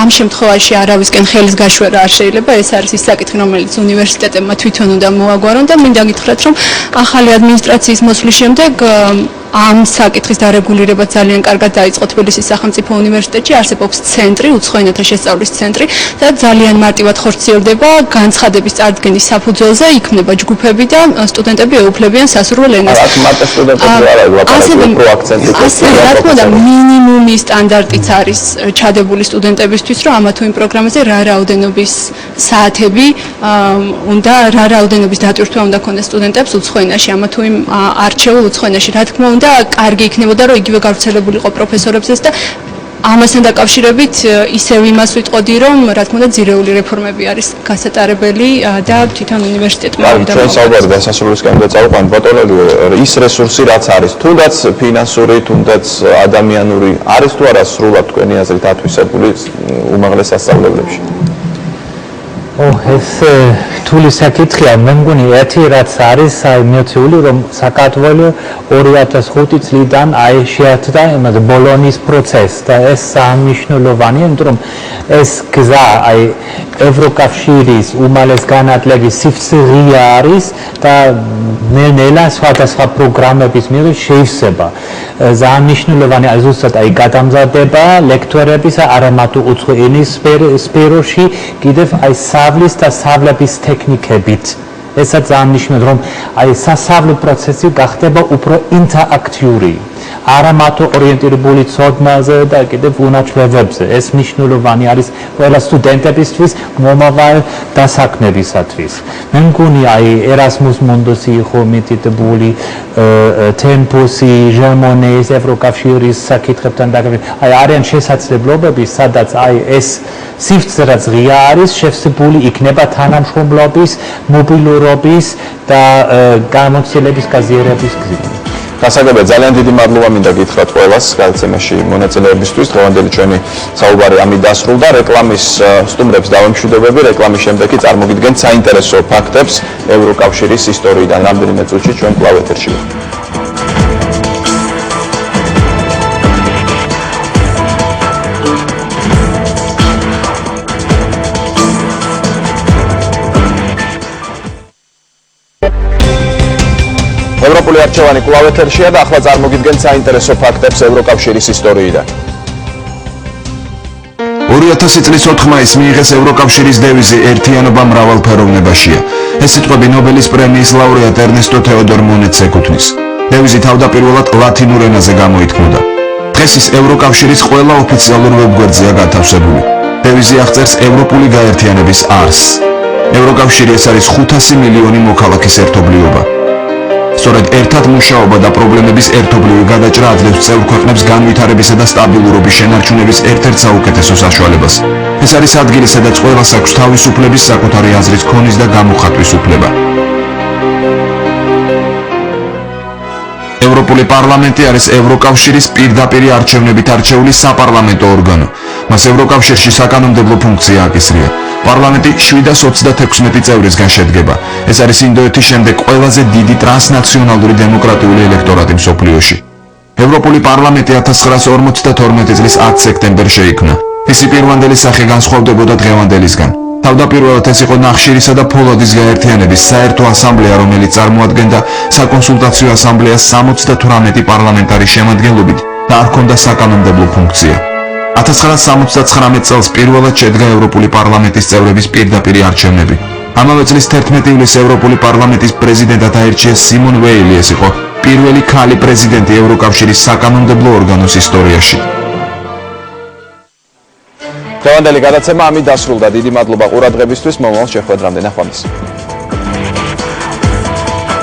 ამ შემთხვევაში არავისკენ ხელის გაშვერა არ შეიძლება. ეს არის ის საკითხი, რომელიც უნივერსიტეტებმა თვითონ უნდა მოაგვარონ და მინდა გითხრათ, რომ ახალი ადმინისტრაციის მოსვლის შემდეგ ამ საკითხის დარეგულირება ძალიან კარგად დაიწყო თბილისის სახელმწიფო უნივერსიტეტში. არსებობს ცენტრი, უცხოენათა შესწავლის ცენტრი და ძალიან მარტივად ხორციელდება განცხადების წარდგენის საფუძველზე, იქმნება ჯგუფები და სტუდენტები ეუფლებიან სასურველ ენას. ასე რა თქმა უნდა, მინიმუმი სტანდარტიც არის ჩადებული სტუდენტებისთვის, რომ ამა თუ იმ პროგრამაზე რა რაოდენობის საათები უნდა, რა რაოდენობის დატვირთვა უნდა ქონდეს სტუდენტებს უცხოენაში, ამა თუ იმ არჩეულ უცხოენაში. რა თქმა უნდა, კარგი იქნებოდა, რომ იგივე გავრცელებული პროფესორებზეც და ამასთან დაკავშირებით ისევ იმას ვიტყოდი, რომ რა თქმა უნდა ძირეული რეფორმები არის გასატარებელი და თვითონ უნივერსიტეტმა უნდა. ჩვენ საუბარი დასასრულისკენ უნდა წავიყვანოთ, ბატონო, ის რესურსი რაც არის, თუნდაც ფინანსური, თუნდაც ადამიანური, არის თუ არა სრულად თქვენი აზრით ათვისებული უმაღლეს სასწავლებლებში? ეს რთული საკითხია. მე მგონი ერთი რაც არის მოცეული, რომ საქართველოს 2005 წლიდან შეერთდა იმაზე ბოლონის პროცესს და ეს მნიშვნელოვანია, იმიტომ რომ ეს გზა ევროკავშირის უმაღლეს განათლების სივრცეია არის და ნელა სხვადასხვა პროგრამების მიერ შეივსება. ძალიან მნიშვნელოვანია ზუსტად გადამზადება ლექტორებისა არა მარტო უცხო ენის სფეროში, კიდევ სწავლის და სწავლების ტექნიკებით. ესაც ძალიან მნიშვნელოვანია, რომ სასწავლო პროცესი გახდება უფრო ინტერაქტიული. არა მარტო ორიენტირებული ცოდნაზე და კიდევ უნაჩვევებზე. ეს მნიშვნელოვანი არის ყველა სტუდენტებისთვის, მომავალ დასაქმებისათვის. მე მგონი ერასმუს მონდოსი იყო მითითებული, ტემპოსი, ჟერმონიის, ევროკავშირის საკითხებთან დაკავშირებით. არიან შესაძლებლობები, სადაც ეს სივრცე რაც ღია არის, შევსებული იქნება თანამშრომლობის, მობილურობის და გამოცდილების გაზიარების გზით. გასაგებია, ძალიან დიდი მადლობა მინდა გითხრათ ყველას გადაცემაში მონაწილეებისთვის. დღევანდელი ჩვენი საუბარი ამით დასრულდა. რეკლამის სტუმრებს დავემშვიდობები. რეკლამის შემდეგ კი წარმოგიდგენთ საინტერესო ფაქტებს ევროკავშირის ისტორიიდან. რამდენიმე წუთში ჩვენ კვლავ ეთერში ვართ. ევროპული არჩევანი კვლავ ეთერშია და ახლა წარმოგიდგენთ საინტერესო ფაქტებს ევროკავშირის ისტორიიდან. 2000 წლის 4 მაისს მიიღეს ევროკავშირის დევიზი ერთიანობა მრავალფეროვნებაშია. ეს სიტყვები ნობელის პრემიის ლაურეატ ერნესტო თეოდორ მონეტს ეკუთვნის. დევიზი თავდაპირველად ლათინურ ენაზე გამოითქმოდა. დღეს ის ევროკავშირის ყველა ოფიციალურ ვებგვერდზეა გათავსებული. დევიზი აღწერს ევროპული გაერთიანების არსს. ევროკავშირი ეს არის 500 მილიონი მოქალაქის ერთობლიობა. სწორედ ერთად მუშაობა და პრობლემების ერთობლივი გადაჭრა აძლევს წევრ ქვეყნებს განვითარებისა და სტაბილურობის შენარჩუნების ერთ-ერთ საუკეთესო საშუალებას. ეს არის ადგილი, სადაც ყველას აქვს თავისუფლების, საკუთარი აზრის ქონის და გამოხატვის უფლება. ევროპული პარლამენტი არის ევროკავშირის პირდაპირი არჩევნებით არჩეული საპარლამენტო ორგანო. მას ევროკავშირში საკანონმდებლო ფუნქცია აკისრია. პარლამენტი 726 წევრისგან შედგება. ეს არის ინდოეთის შემდეგ ყველაზე დიდი ტრანსნაციონალური დემოკრატიული ელექტორატი მსოფლიოში. ევროპული პარლამენტი 1952 წლის 10 სექტემბერში შეიქმნა. მისი პირვანდელი სახე განსხვავდებოდა დღევანდელისგან. თავდაპირველად ეს იყო ნახშირისა და ფოლადის გაერთიანების საერთო ასამბლეა, რომელიც წარმოადგენდა საკონსულტაციო ასამბლეას 78 პარლამენტარის შემადგენლობით და არ ჰქონდა საკანონმდებლო ფუნქცია. 1979 წელს პირველად შედგა ევროპული პარლამენტის წევრების პირდაპირი არჩევნები. ამავე წლის 11 ივლისს ევროპული პარლამენტის პრეზიდენტად აირჩიეს სიმონ ვეილი. ეს იყო პირველი ქალი პრეზიდენტი ევროკავშირის საკანონმდებლო ორგანოს ისტორიაში. დღევანდელი გადაცემა ამით დასრულდა. დიდი მადლობა ყურადღებისთვის. მომავალ შეხვედრამდე. ნახვამდის.